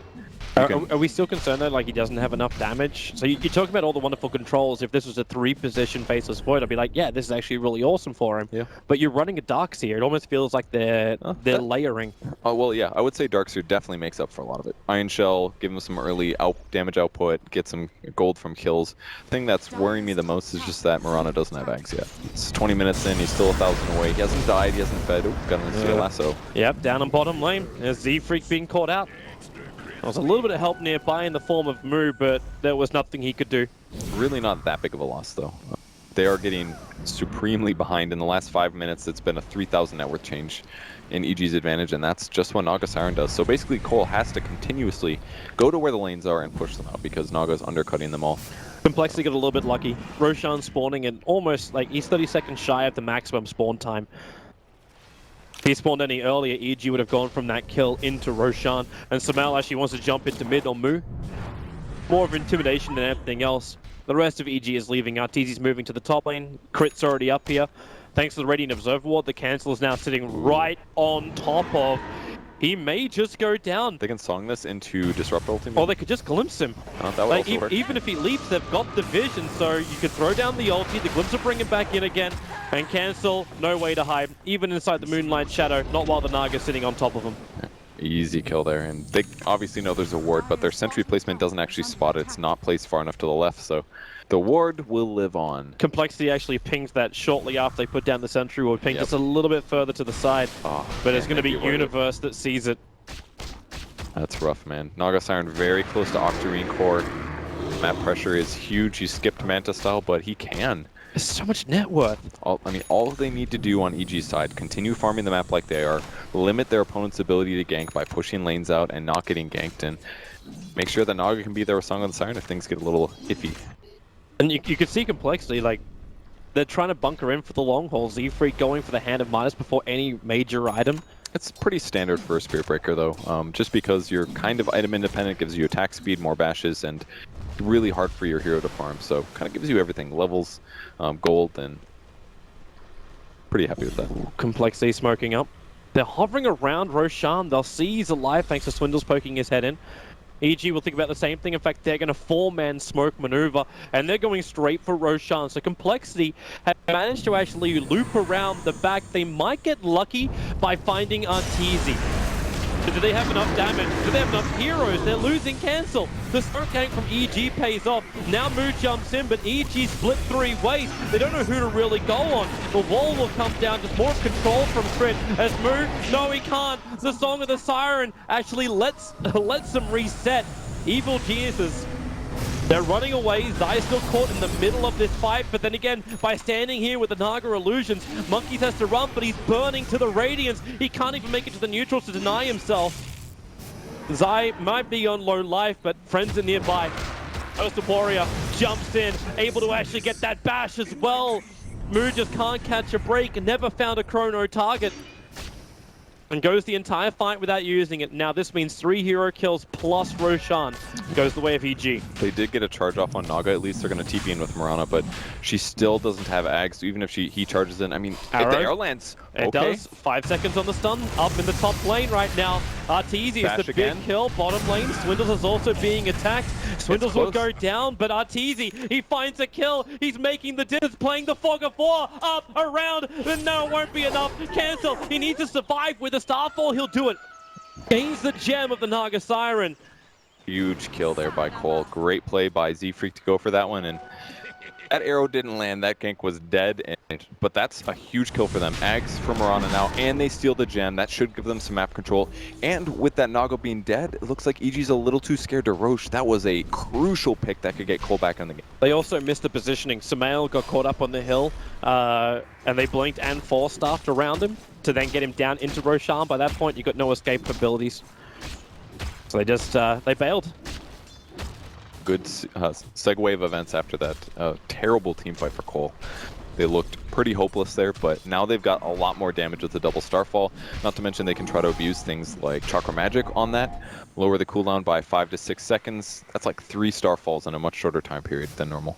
Are we still concerned though, like he doesn't have enough damage? So you talk about all the wonderful controls. If this was a 3-position Faceless Void, I'd be like, yeah, this is actually really awesome for him. Yeah. But you're running a Darkseer. It almost feels like they're layering. Oh, well, yeah, I would say Darkseer definitely makes up for a lot of it. Iron Shell, give him some early damage output, get some gold from kills. The thing that's worrying me the most is just that Mirana doesn't have Ags yet. It's 20 minutes in, he's still 1,000 away. He hasn't died, he hasn't fed. Oh, got him into the lasso. Yep, down on bottom lane. There's Z-Freak being caught out. There was a little bit of help nearby in the form of Moo, but there was nothing he could do. Really not that big of a loss, though. They are getting supremely behind. In the last 5 minutes, it's been a 3,000 net worth change in EG's advantage, and that's just what Naga Siren does. So basically, coL has to continuously go to where the lanes are and push them out, because Naga's undercutting them all. Complexity got a little bit lucky. Roshan spawning, and almost, like, he's 30 seconds shy of the maximum spawn time. If he spawned any earlier, EG would have gone from that kill into Roshan, and Sumail actually wants to jump into mid on Moo. More of intimidation than anything else. The rest of EG is leaving. Arteezy's moving to the top lane. Crit's already up here. Thanks to the Radiant Observer Ward, the Cancel is now sitting right on top of He may just go down. They can song this into Disrupt ultimate. Or they could just glimpse him. That would Like, also work. even if he leaps, they've got the vision, so you could throw down the ulti, the glimpse will bring him back in again, and cancel, no way to hide, even inside the Moonlight Shadow, not while the Naga's sitting on top of him. Easy kill there, and they obviously know there's a ward, but their sentry placement doesn't actually spot it. It's not placed far enough to the left, so the ward will live on. Complexity actually pings that shortly after they put down the sentry ward, ping just a little bit further to the side, but it's going to be Universe that sees it. That's rough, man. Naga Siren very close to Octarine core. Map pressure is huge. He skipped Manta style, but he can. There's so much net worth. All they need to do on EG's side, continue farming the map like they are, limit their opponent's ability to gank by pushing lanes out and not getting ganked, and make sure that Naga can be there with Song of the Siren if things get a little iffy. And you could see Complexity, like, they're trying to bunker in for the long haul. Z-Freak going for the Hand of Midas before any major item. It's pretty standard for a Spirit Breaker, though. Just because you're kind of item independent, gives you attack speed, more bashes, and really hard for your hero to farm. So kind of gives you everything, levels, gold, and pretty happy with that. Complexity smoking up. They're hovering around Roshan. They'll see he's alive thanks to Swindles poking his head in. EG will think about the same thing. In fact, they're going to 4-man smoke maneuver, and they're going straight for Roshan. So Complexity have managed to actually loop around the back. They might get lucky by finding Arteezy. But do they have enough damage? Do they have enough heroes? They're losing cancel. The smoke gank from EG pays off. Now Moo jumps in, but EG split 3 ways. They don't know who to really go on. The wall will come down, just more control from Crit. As Moo, no he can't. The Song of the Siren actually lets them reset. Evil Geniuses. They're running away. Zai's still caught in the middle of this fight, but then again, by standing here with the Naga illusions, Monkeys has to run, but he's burning to the Radiance. He can't even make it to the neutrals to deny himself. Zai might be on low life, but friends are nearby. Coastal Warrior jumps in, able to actually get that bash as well. Moo just can't catch a break and never found a chrono target. And goes the entire fight without using it. Now this means 3 hero kills plus Roshan goes the way of EG. They did get a charge off on Naga. At least they're going to TP in with Marana, but she still doesn't have Ags. So even if he charges in, I mean, if the arrow lands, it does. 5 seconds on the stun. Up in the top lane right now. Arteezy is the big kill. Bottom lane, Swindles is also being attacked. Swindles will go down, but Arteezy, he finds a kill. He's making the distance, playing the Fog of War. Up, around, and no, it won't be enough. Cancel. He needs to survive with a Starfall. He'll do it. Gains the gem of the Naga Siren. Huge kill there by coL. Great play by Z-Freak to go for that one, and that arrow didn't land. That gank was dead, but that's a huge kill for them. Ags from Marana now, and they steal the gem. That should give them some map control. And with that Naga being dead, it looks like EG's a little too scared to Roche. That was a crucial pick that could get coL back in the game. They also missed the positioning. Samael got caught up on the hill, and they blinked and force-staffed around him to then get him down into Roshan. By that point, you got no escape abilities. So they just, they bailed. Good segue of events after that. Terrible team fight for coL. They looked pretty hopeless there, but now they've got a lot more damage with the double Starfall. Not to mention they can try to abuse things like Chakra Magic on that, lower the cooldown by 5 to 6 seconds. That's like 3 Starfalls in a much shorter time period than normal.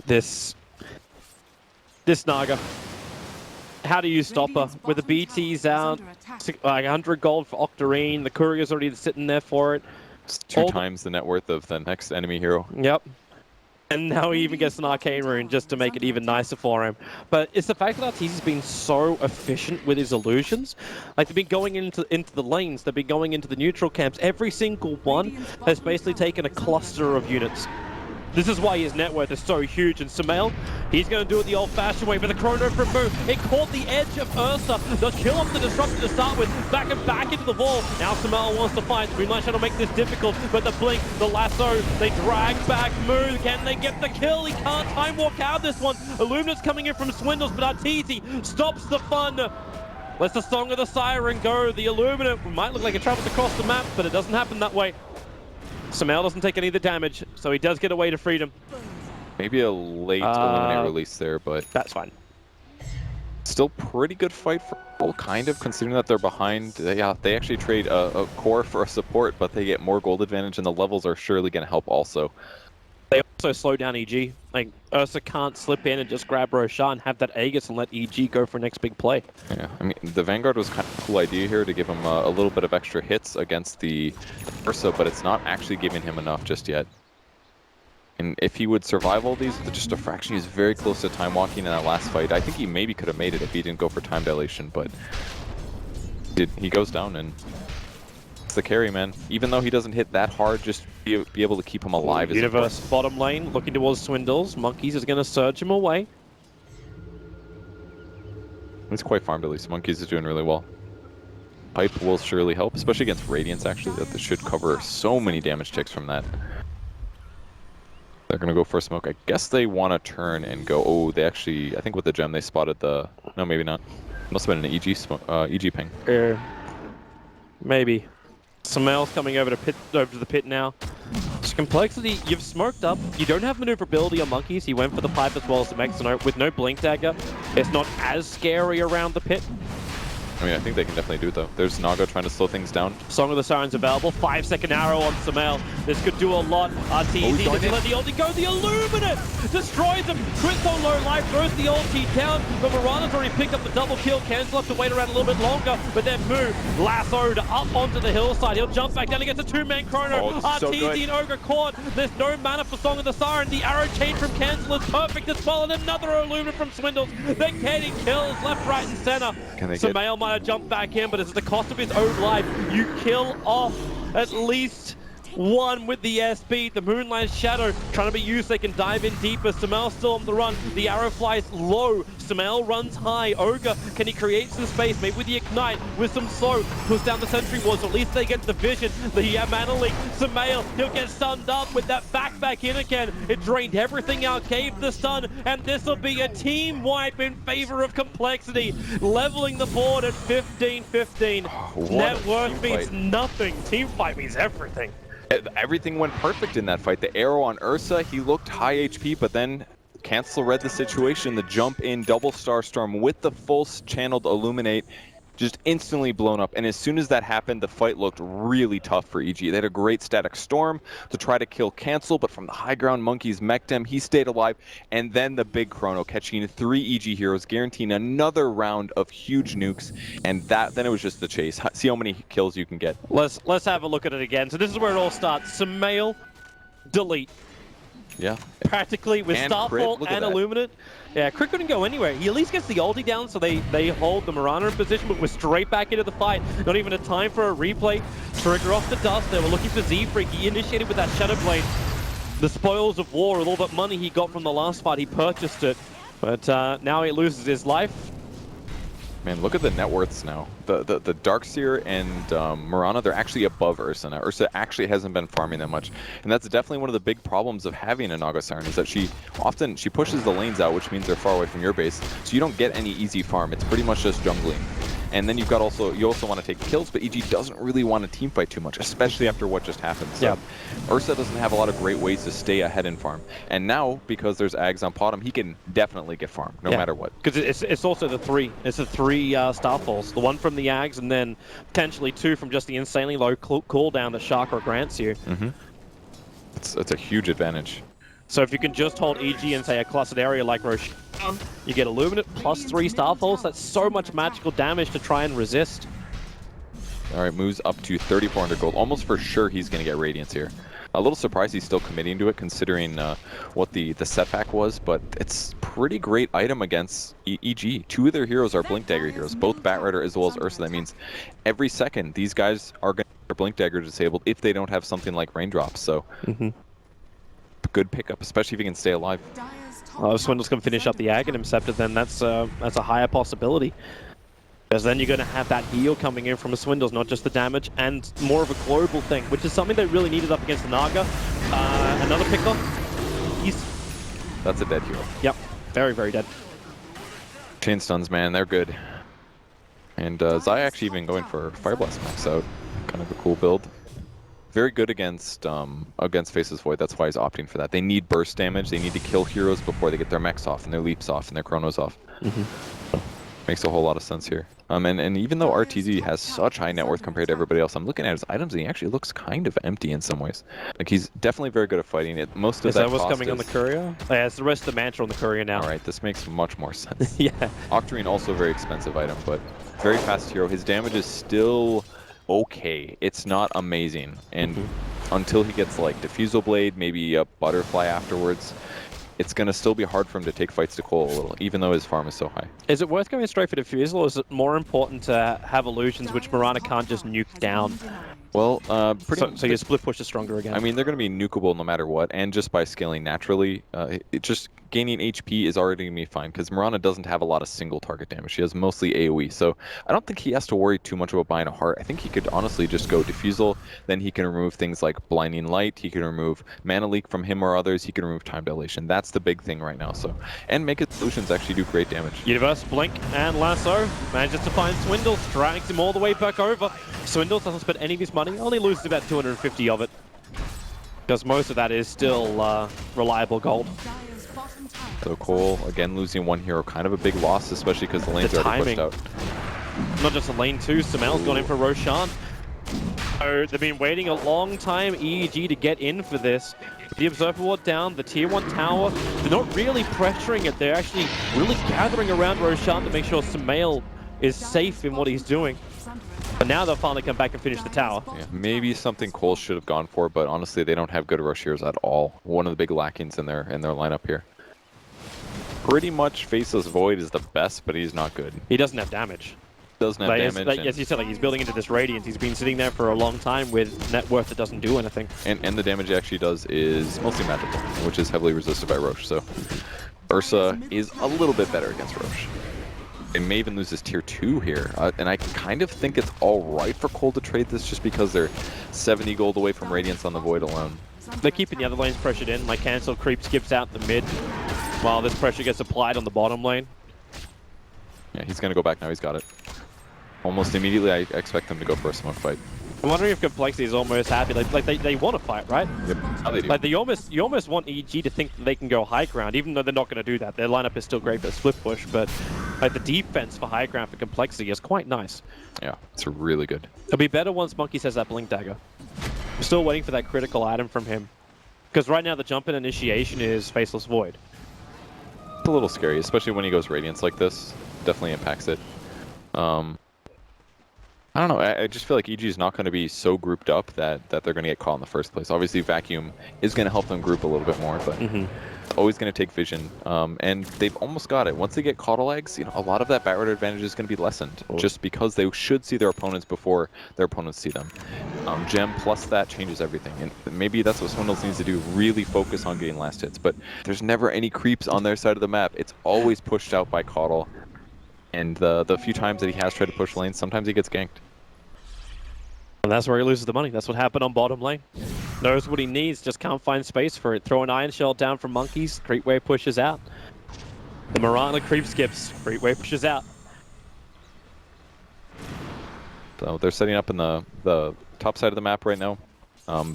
This Naga. How do you stop her? With the BTs out, like 100 gold for Octarine, the Courier's already sitting there for it. It's 2 times the net worth of the next enemy hero. Yep. And now he even gets an Arcane Rune just to make it even nicer for him. But it's the fact that Arteezy's been so efficient with his illusions. Like, they've been going into the lanes, they've been going into the neutral camps. Every single one has basically taken a cluster of units. This is why his net worth is so huge, and Samael, he's going to do it the old-fashioned way, but the chrono from Moo, it caught the edge of Ursa. They'll kill off the Disruptor to start with, back and back into the wall. Now Samael wants to fight. Moonlight Shadow make this difficult, but the blink, the lasso, they drag back Moo. Can they get the kill? He can't time walk out of this one. Illumina's coming in from Swindles, but Arteezy stops the fun. Lets the Song of the Siren go. The Illumina might look like it travels across the map, but it doesn't happen that way. Samael doesn't take any of the damage, so he does get away to freedom. Maybe a late Illuminate release there, but that's fine. Still pretty good fight for coL, kind of, considering that they're behind. They actually trade a core for a support, but they get more gold advantage, and the levels are surely going to help also. They also slow down EG. Like, Ursa can't slip in and just grab Roshan and have that Aegis and let EG go for next big play. Yeah, I mean, the Vanguard was kind of a cool idea here to give him a little bit of extra hits against the Ursa, but it's not actually giving him enough just yet. And if he would survive all these with just a fraction, he's very close to time walking in that last fight. I think he maybe could have made it if he didn't go for time dilation, but he goes down and it's the carry, man. Even though he doesn't hit that hard, just be able to keep him alive. Universe bottom lane, looking towards Swindles. Monkeys is going to surge him away. He's quite farmed at least. Monkeys is doing really well. Pipe will surely help, especially against Radiance, actually. That should cover so many damage ticks from that. They're going to go for a smoke. I guess they want to turn and go. Oh, they actually, I think with the gem, they spotted the... No, maybe not. Must have been an EG ping. Maybe. Samael's coming over to the pit now. Complexity, you've smoked up. You don't have maneuverability on Monkeys. He went for the pipe as well as the mech, so with no blink dagger. It's not as scary around the pit. I mean, I think they can definitely do it, though. There's Naga trying to slow things down. Song of the Siren's available. 5-second arrow on Samael. This could do a lot. RTZ doesn't let the ulti go. The Illuminate destroys him. Crits on low life, throws the ulti down. But Mirana's already picked up the double kill. Cancel have to wait around a little bit longer. But then move. Lassoed up onto the hillside. He'll jump back down against a two-man chrono. RTZ and Ogre caught. There's no mana for Song of the Siren. The arrow chain from Cancel is perfect as well. And another Illuminate from Swindles. They're getting kills left, right, and center. Samael might have jumped back in, but it's at the cost of his own life. You kill off at least one with the SB. The Moonlight Shadow trying to be used. They can dive in deeper. Samael still on the run. The arrow flies low. Samael runs high. Ogre, can he create some space? Maybe with the Ignite, with some slow. Push down the sentry walls. At least they get the vision. The mana leak. Samael, he'll get stunned up with that back in again. It drained everything out, gave the stun, and this will be a team wipe in favor of Complexity. Leveling the board at 15-15. Net worth means nothing. Team fight means everything. Everything went perfect in that fight. The arrow on Ursa, he looked high HP, but then Cancel read the situation. The jump in, double Star Storm with the full channeled Illuminate, just instantly blown up. And as soon as that happened, the fight looked really tough for EG. They had a great static storm to try to kill Cancel, but from the high ground, Monkeys mech'd him. He stayed alive. And then the big chrono, catching 3 EG heroes, guaranteeing another round of huge nukes. And then it was just the chase. See how many kills you can get. Let's have a look at it again. So this is where it all starts. Samael, delete. Yeah. Practically with Starfall and Illuminate. Yeah, Crit couldn't go anywhere. He at least gets the ulti down, so they hold the Mirana in position, but we're straight back into the fight. Not even a time for a replay. Trigger off the dust. They were looking for Z-Freak. He initiated with that Shadow Blade. The spoils of war, with all that money he got from the last fight, he purchased it. But now he loses his life. Man, look at the net worths now. The Darkseer and Mirana, they're actually above Ursa now. Ursa actually hasn't been farming that much. And that's definitely one of the big problems of having a Naga Siren, is that she pushes the lanes out, which means they're far away from your base. So you don't get any easy farm. It's pretty much just jungling. And then you also want to take kills, but EG doesn't really want to teamfight too much, especially after what just happened. So yeah. Ursa doesn't have a lot of great ways to stay ahead in farm. And now, because there's Ags on bottom, he can definitely get farm, no matter what. Because it's also the three. It's the 3 Starfalls. The one from the Ags, and then potentially 2 from just the insanely low cooldown that Chakra grants you. Mm-hmm. It's a huge advantage. So if you can just hold EG in, say, a clustered area like Roshan, you get Illuminate plus 3 Starfalls. That's so much magical damage to try and resist. All right, moves up to 3,400 gold. Almost for sure he's going to get Radiance here. A little surprised he's still committing to it, considering what the setback was, but it's pretty great item against EG. 2 of their heroes are Blink Dagger heroes, both Batrider as well as Ursa. That means every second these guys are going to get their Blink Dagger disabled if they don't have something like Raindrops. So good pickup, especially if he can stay alive. If Swindles can finish up the Ag and Scepter, then that's a higher possibility. Because then you're going to have that heal coming in from a Swindles, not just the damage, and more of a global thing, which is something they really needed up against the Naga. Another pickup. That's a dead hero. Yep, very, very dead. Chain stuns, man, they're good. And Zai actually even going for Fire Blast max out. Kind of a cool build. Very good against Faceless Void. That's why he's opting for that. They need burst damage. They need to kill heroes before they get their mechs off and their leaps off and their chronos off. Makes a whole lot of sense here. And even though RTZ has such high net worth compared to everybody else, I'm looking at his items and he actually looks kind of empty in some ways. Like he's definitely very good at fighting it. Most of Is that what's coming on the courier? Oh, yeah, it's the rest of the mantra on the courier now. All right, this makes much more sense. Yeah. Octarine also a very expensive item, but very fast hero. His damage is still okay. It's not amazing. And until he gets like Diffusal Blade, maybe a Butterfly afterwards, it's going to still be hard for him to take fights to coL a little, even though his farm is so high. Is it worth going straight for Diffusal, or is it more important to have illusions which Mirana can't just nuke down? Well, so your split push is stronger again. I mean, they're going to be nukeable no matter what, and just by scaling naturally, just gaining HP is already going to be fine, because Mirana doesn't have a lot of single target damage. She has mostly AoE, so I don't think he has to worry too much about buying a heart. I think he could honestly just go Diffusal, then he can remove things like Blinding Light, he can remove Mana Leak from him or others, he can remove Time Dilation. That's the big thing right now, so. And make his solutions actually do great damage. Universe, Blink, and Lasso manages to find Swindle, drags him all the way back over. Swindle doesn't spend any of his money, only loses about 250 of it. Because most of that is still reliable gold. So coL, again, losing one hero, kind of a big loss, especially because the lanes are already pushed out. Not just a lane 2, Samel's gone in for Roshan. So they've been waiting a long time, EEG, to get in for this. The Observer Ward down, the Tier 1 tower, they're not really pressuring it. They're actually really gathering around Roshan to make sure Samel is safe in what he's doing. But now they'll finally come back and finish the tower. Yeah, maybe something coL should have gone for, but honestly, they don't have good rush heroes at all. One of the big lackings in their lineup here. Pretty much Faceless Void is the best, but he's not good. He doesn't have damage. Doesn't have damage. Like, as you said, like he's building into this Radiance. He's been sitting there for a long time with net worth that doesn't do anything. And the damage he actually does is mostly magical, which is heavily resisted by Roche. So Ursa is a little bit better against Roche. They may even lose his tier 2 here, and I kind of think it's all right for coL to trade this just because they're 70 gold away from Radiance on the Void alone. They're keeping the other lanes pressured in. My cancel creep skips out the mid while this pressure gets applied on the bottom lane. Yeah, he's going to go back now. He's got it. Almost immediately, I expect them to go for a smoke fight. I'm wondering if Complexity is almost happy. Like they want to fight, right? Yep, how they do. Like you almost want EG to think that they can go high ground, even though they're not going to do that. Their lineup is still great for split push, but like the defense for high ground for Complexity is quite nice. Yeah, it's really good. It'll be better once Monkey says that Blink Dagger. I'm still waiting for that critical item from him. Because right now the jump in initiation is Faceless Void. It's a little scary, especially when he goes Radiance like this. Definitely impacts it. I don't know, I just feel like EG is not going to be so grouped up that they're going to get caught in the first place. Obviously, Vacuum is going to help them group a little bit more, but it's always going to take vision. And they've almost got it. Once they get Coddle Eggs, a lot of that Batter advantage is going to be lessened, just because they should see their opponents before their opponents see them. Gem plus that changes everything, and maybe that's what Swindles needs to do, really focus on getting last hits. But there's never any creeps on their side of the map. It's always pushed out by Coddle. And the few times that he has tried to push lanes, sometimes he gets ganked. And that's where he loses the money. That's what happened on bottom lane. Knows what he needs, just can't find space for it. Throw an Iron Shell down from Monkeys. Creep Wave pushes out. The Mirana creep skips. Creep Wave pushes out. So they're setting up in the top side of the map right now.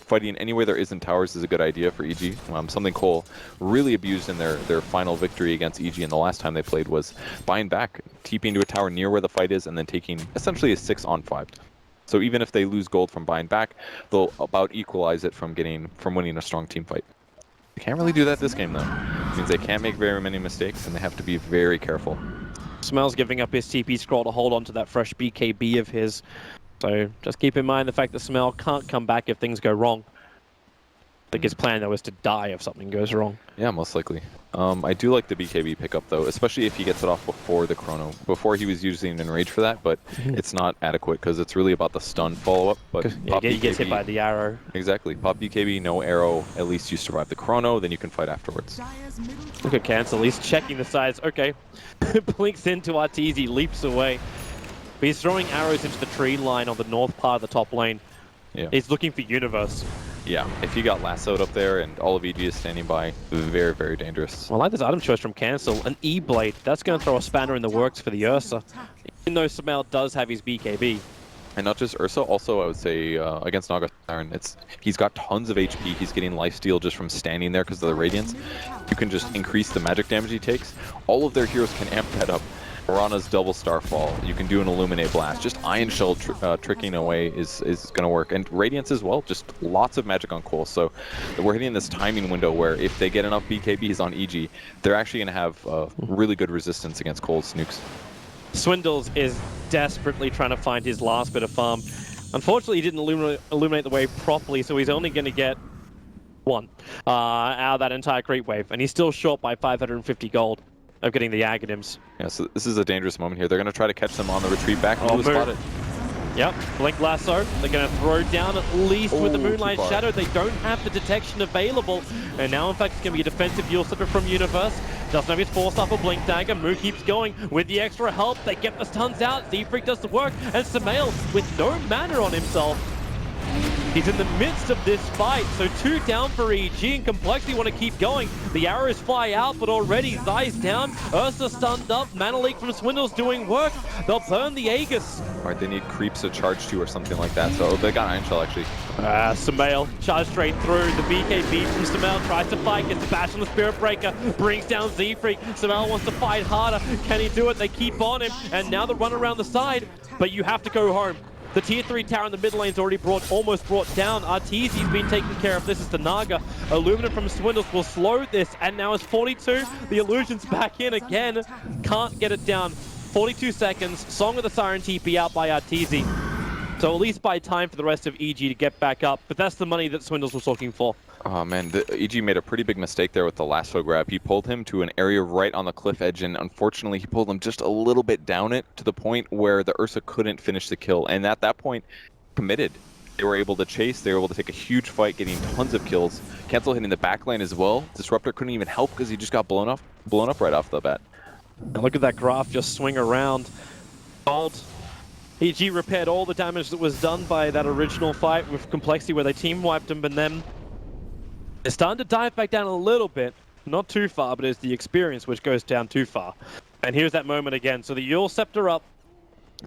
Fighting anywhere there isn't towers is a good idea for EG. Something coL really abused in their final victory against EG, and the last time they played was buying back, TPing into a tower near where the fight is, and then taking essentially a 6-on-5. So even if they lose gold from buying back, they'll about equalize it from winning a strong team fight. They can't really do that this game though. It means they can't make very many mistakes, and they have to be very careful. Smel's giving up his TP scroll to hold on to that fresh BKB of his. So just keep in mind the fact that Smell can't come back if things go wrong. I think his plan though is to die if something goes wrong. Yeah, most likely. I do like the BKB pickup though, especially if he gets it off before the chrono. Before he was using Enrage for that, but it's not adequate because it's really about the stun follow-up. But yeah, he gets hit by the arrow. Exactly. Pop BKB, no arrow. At least you survive the chrono, then you can fight afterwards. Look at cancel. He's checking the sides. Okay. Blinks into Arteezy, leaps away. But he's throwing arrows into the tree line on the north part of the top lane. Yeah. He's looking for Universe. Yeah, if you got lassoed up there and all of EG is standing by, very, very dangerous. I like this item choice from Cancel. An E-Blade. That's going to throw a spanner in the works for the Ursa. Even though Samel does have his BKB. And not just Ursa, also I would say against Naga Siren, he's got tons of HP. He's getting lifesteal just from standing there because of the Radiance. You can just increase the magic damage he takes. All of their heroes can amp that up. Mirana's double Starfall. You can do an Illuminate Blast. Just Ion Shell tricking away is going to work. And Radiance as well. Just lots of magic on coL. So we're hitting this timing window where if they get enough BKBs on EG, they're actually going to have really good resistance against coL's nukes. Swindles is desperately trying to find his last bit of farm. Unfortunately, he didn't illuminate the wave properly, so he's only going to get one out of that entire creep wave. And he's still short by 550 gold of getting the Aghanims. Yeah, so this is a dangerous moment here. They're going to try to catch them on the retreat back. Oh, Spot it. Yep, Blink Lasso. They're going to throw down at least with the Moonlight Shadow. They don't have the detection available. And now, in fact, it's going to be a defensive Yule Slipper from Universe. Doesn't have his force off a Blink Dagger. Moo keeps going with the extra help. They get the stuns out. Z-Freak does the work. And Samael with no mana on himself. He's in the midst of this fight, so 2 down for EG, and Complexity want to keep going. The arrows fly out, but already Zai's down. Ursa stunned up. Mana Leak from Swindle's doing work. They'll burn the Aegis. Alright, they need creeps to charge to or something like that. So they got Iron Shell actually. Samael charge straight through. The BKB from Samael tries to fight, gets the bash on the Spirit Breaker, brings down Z-Freak. Samael wants to fight harder. Can he do it? They keep on him, and now the run around the side, but you have to go home. The tier 3 tower in the mid lane's already almost brought down. Arteezy's been taken care of. This is the Naga. Illumina from Swindles will slow this, and now it's 42. The illusion's back in again. Can't get it down. 42 seconds. Song of the Siren TP out by Arteezy. So at least buy time for the rest of EG to get back up. But that's the money that Swindles was looking for. Oh man, EG made a pretty big mistake there with the lasso grab. He pulled him to an area right on the cliff edge, and unfortunately he pulled him just a little bit down it to the point where the Ursa couldn't finish the kill. And at that point, committed. They were able to chase, they were able to take a huge fight, getting tons of kills. Cancel hitting the back lane as well. Disruptor couldn't even help because he just got blown up right off the bat. And look at that graph just swing around. Gold. EG repaired all the damage that was done by that original fight with Complexity where they team wiped him, and then it's starting to dive back down a little bit. Not too far, but it's the experience which goes down too far. And here's that moment again. So the Yule Scepter up.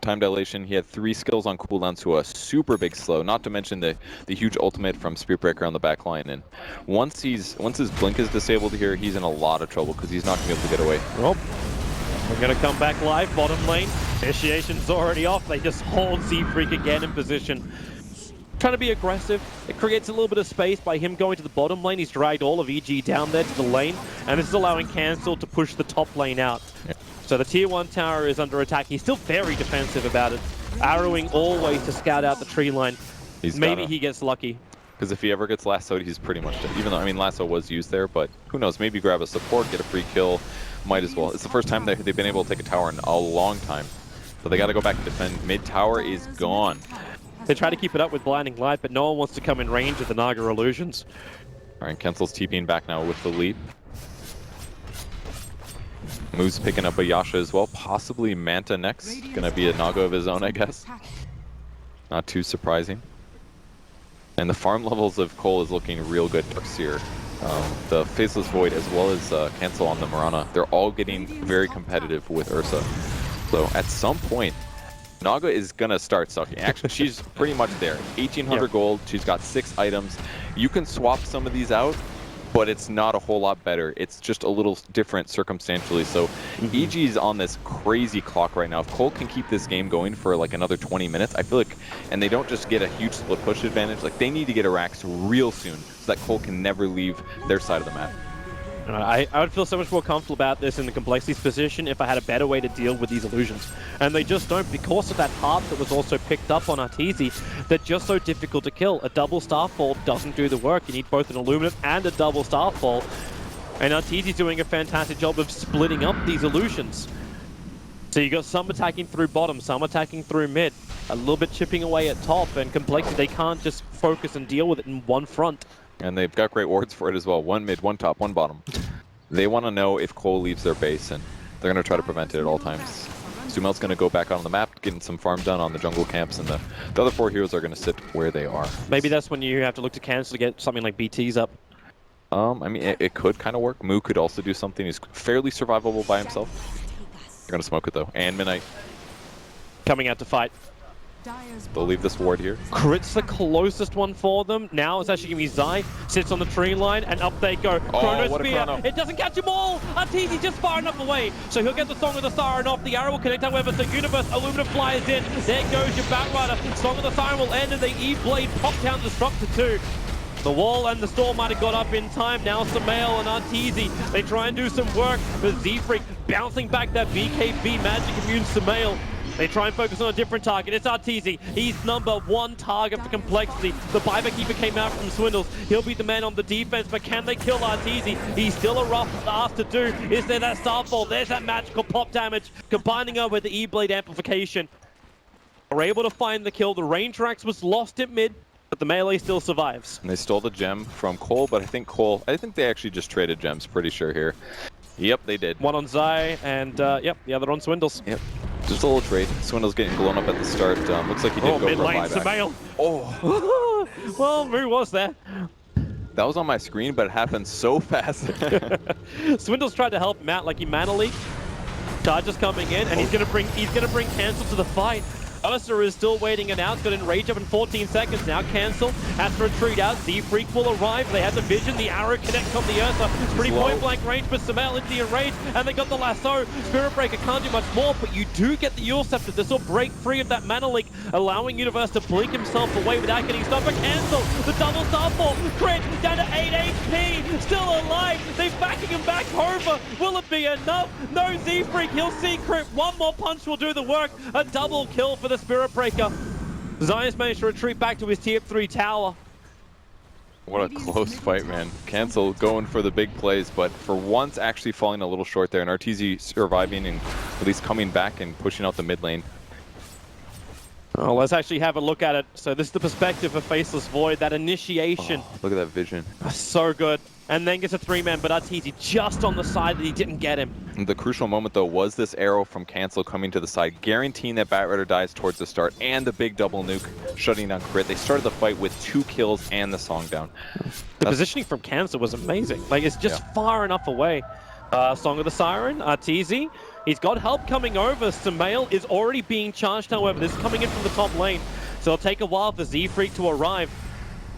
Time dilation, he had 3 skills on cooldown to a super big slow, not to mention the huge ultimate from Spirit Breaker on the back line. And once his blink is disabled here, he's in a lot of trouble because he's not going to be able to get away. Well, we're going to come back live, bottom lane. Initiation's already off. They just hold Z-Freak again in position. Trying to be aggressive. It creates a little bit of space by him going to the bottom lane. He's dragged all of EG down there to the lane, and this is allowing Cancel to push the top lane out. Yeah. So the tier 1 tower is under attack. He's still very defensive about it. Arrowing always to scout out the tree line. Maybe he gets lucky. Because if he ever gets lassoed, he's pretty much dead. Even though, I mean, lasso was used there, but who knows? Maybe grab a support, get a free kill. Might as well. It's the first time they've been able to take a tower in a long time. So they got to go back and defend. Mid tower is gone. They try to keep it up with Blinding Light, but no one wants to come in range of the Naga illusions. Alright, Kensel's TPing back now with the lead. Moo's picking up a Yasha as well, possibly Manta next. Gonna be a Naga of his own, I guess. Not too surprising. And the farm levels of coL is looking real good. Darkseer, the Faceless Void, as well as Cancel on the Mirana, they're all getting very competitive with Ursa. So at some point, Naga is gonna start sucking. Actually, she's pretty much there. 1,800 gold, she's got 6 items. You can swap some of these out, but it's not a whole lot better. It's just a little different circumstantially. So EG's on this crazy clock right now. If coL can keep this game going for like another 20 minutes, I feel like, and they don't just get a huge split push advantage, like they need to get a Rax real soon so that coL can never leave their side of the map. I would feel so much more comfortable about this in the Complexity's position if I had a better way to deal with these illusions. And they just don't, because of that harp that was also picked up on Arteezy. They're just so difficult to kill. A double Starfall doesn't do the work. You need both an Illuminate and a double Starfall. And Arteezy's doing a fantastic job of splitting up these illusions. So you got some attacking through bottom, some attacking through mid, a little bit chipping away at top, and Complexity, they can't just focus and deal with it in one front. And they've got great wards for it as well. 1 mid, 1 top, 1 bottom. They want to know if coL leaves their base, and they're going to try to prevent it at all times. Sumel's going to go back on the map, getting some farm done on the jungle camps, and the other 4 heroes are going to sit where they are. Maybe that's when you have to look to Cancel to get something like BTs up. I mean, it could kind of work. Moo could also do something. He's fairly survivable by himself. They're going to smoke it, though. And Midnight. Coming out to fight. They'll leave this ward here. Crit's the closest one for them. Now it's actually going to be Zai. Sits on the tree line, and up they go. Chrono what a Spear. chrono. It doesn't catch them all. Arteezy just far enough away. So he'll get the Song of the Siren off. The arrow will connect, however. So Universe Aluminum flies in. There goes your Batrider. Song of the Siren will end, and the E-Blade pop down Destructor too. The wall and the storm might have got up in time. Now Samael and Arteezy, they try and do some work. But Z-Freak bouncing back that BKB Magic Immune Samael. They try and focus on a different target. It's Arteezy. He's #1 target for complexity. The Buyback Keeper came out from Swindles. He'll be the man on the defense, but can they kill Arteezy? He's still a rough ask to do. Is there that Starfall? There's that magical pop damage. Combining her with the E-Blade amplification. Are able to find the kill. The range racks was lost at mid, but the melee still survives. And they stole the gem from coL, but I think they actually just traded gems, pretty sure here. Yep, they did. One on Zai, and yep, the other on Swindles. Yep. Just a little trade. Swindle's getting blown up at the start. Looks like he did go mid for a lane, buyback. Samael. Oh, Well, Moo was there. that was on my screen, but it happened so fast. Swindles tried to help him out like he mana leaked. Charges coming in, and he's gonna bring Cancel to the fight. Ursa is still waiting it out. It's got to enrage up in 14 seconds. Now Cancel has to retreat out. Z-Freak will arrive. They have the vision. The arrow connects on the Ursa. It's pretty point blank range, but Samael into the enrage, and they got the lasso. Spirit Breaker can't do much more, but you do get the Yule Scepter. This will break free of that mana leak, allowing Universe to blink himself away without getting stopped. But Cancel, the double Starfall. Crit down to 8 HP. Still alive. They're backing him back over. Will it be enough? No Z-Freak. He'll see Crit. One more punch will do the work. A double kill for the Spirit Breaker. Zion's managed to retreat back to his tier 3 tower. What a close fight, man. Cancel going for the big plays, but for once actually falling a little short there, and Arteezy surviving and at least coming back and pushing out the mid lane. Oh, let's actually have a look at it. So this is the perspective of Faceless Void, that initiation. Oh, look at that vision. So good. And then gets a 3-man, but Arteezy just on the side that he didn't get him. And the crucial moment, though, was this arrow from Cancel coming to the side, guaranteeing that Batrider dies towards the start, and the big double nuke shutting down Crit. They started the fight with 2 kills and the song down. The positioning from Cancel was amazing. Like, it's just far enough away. Song of the Siren, Arteezy. He's got help coming over. Samael is already being charged, however. This is coming in from the top lane. So it'll take a while for Z-Freak to arrive.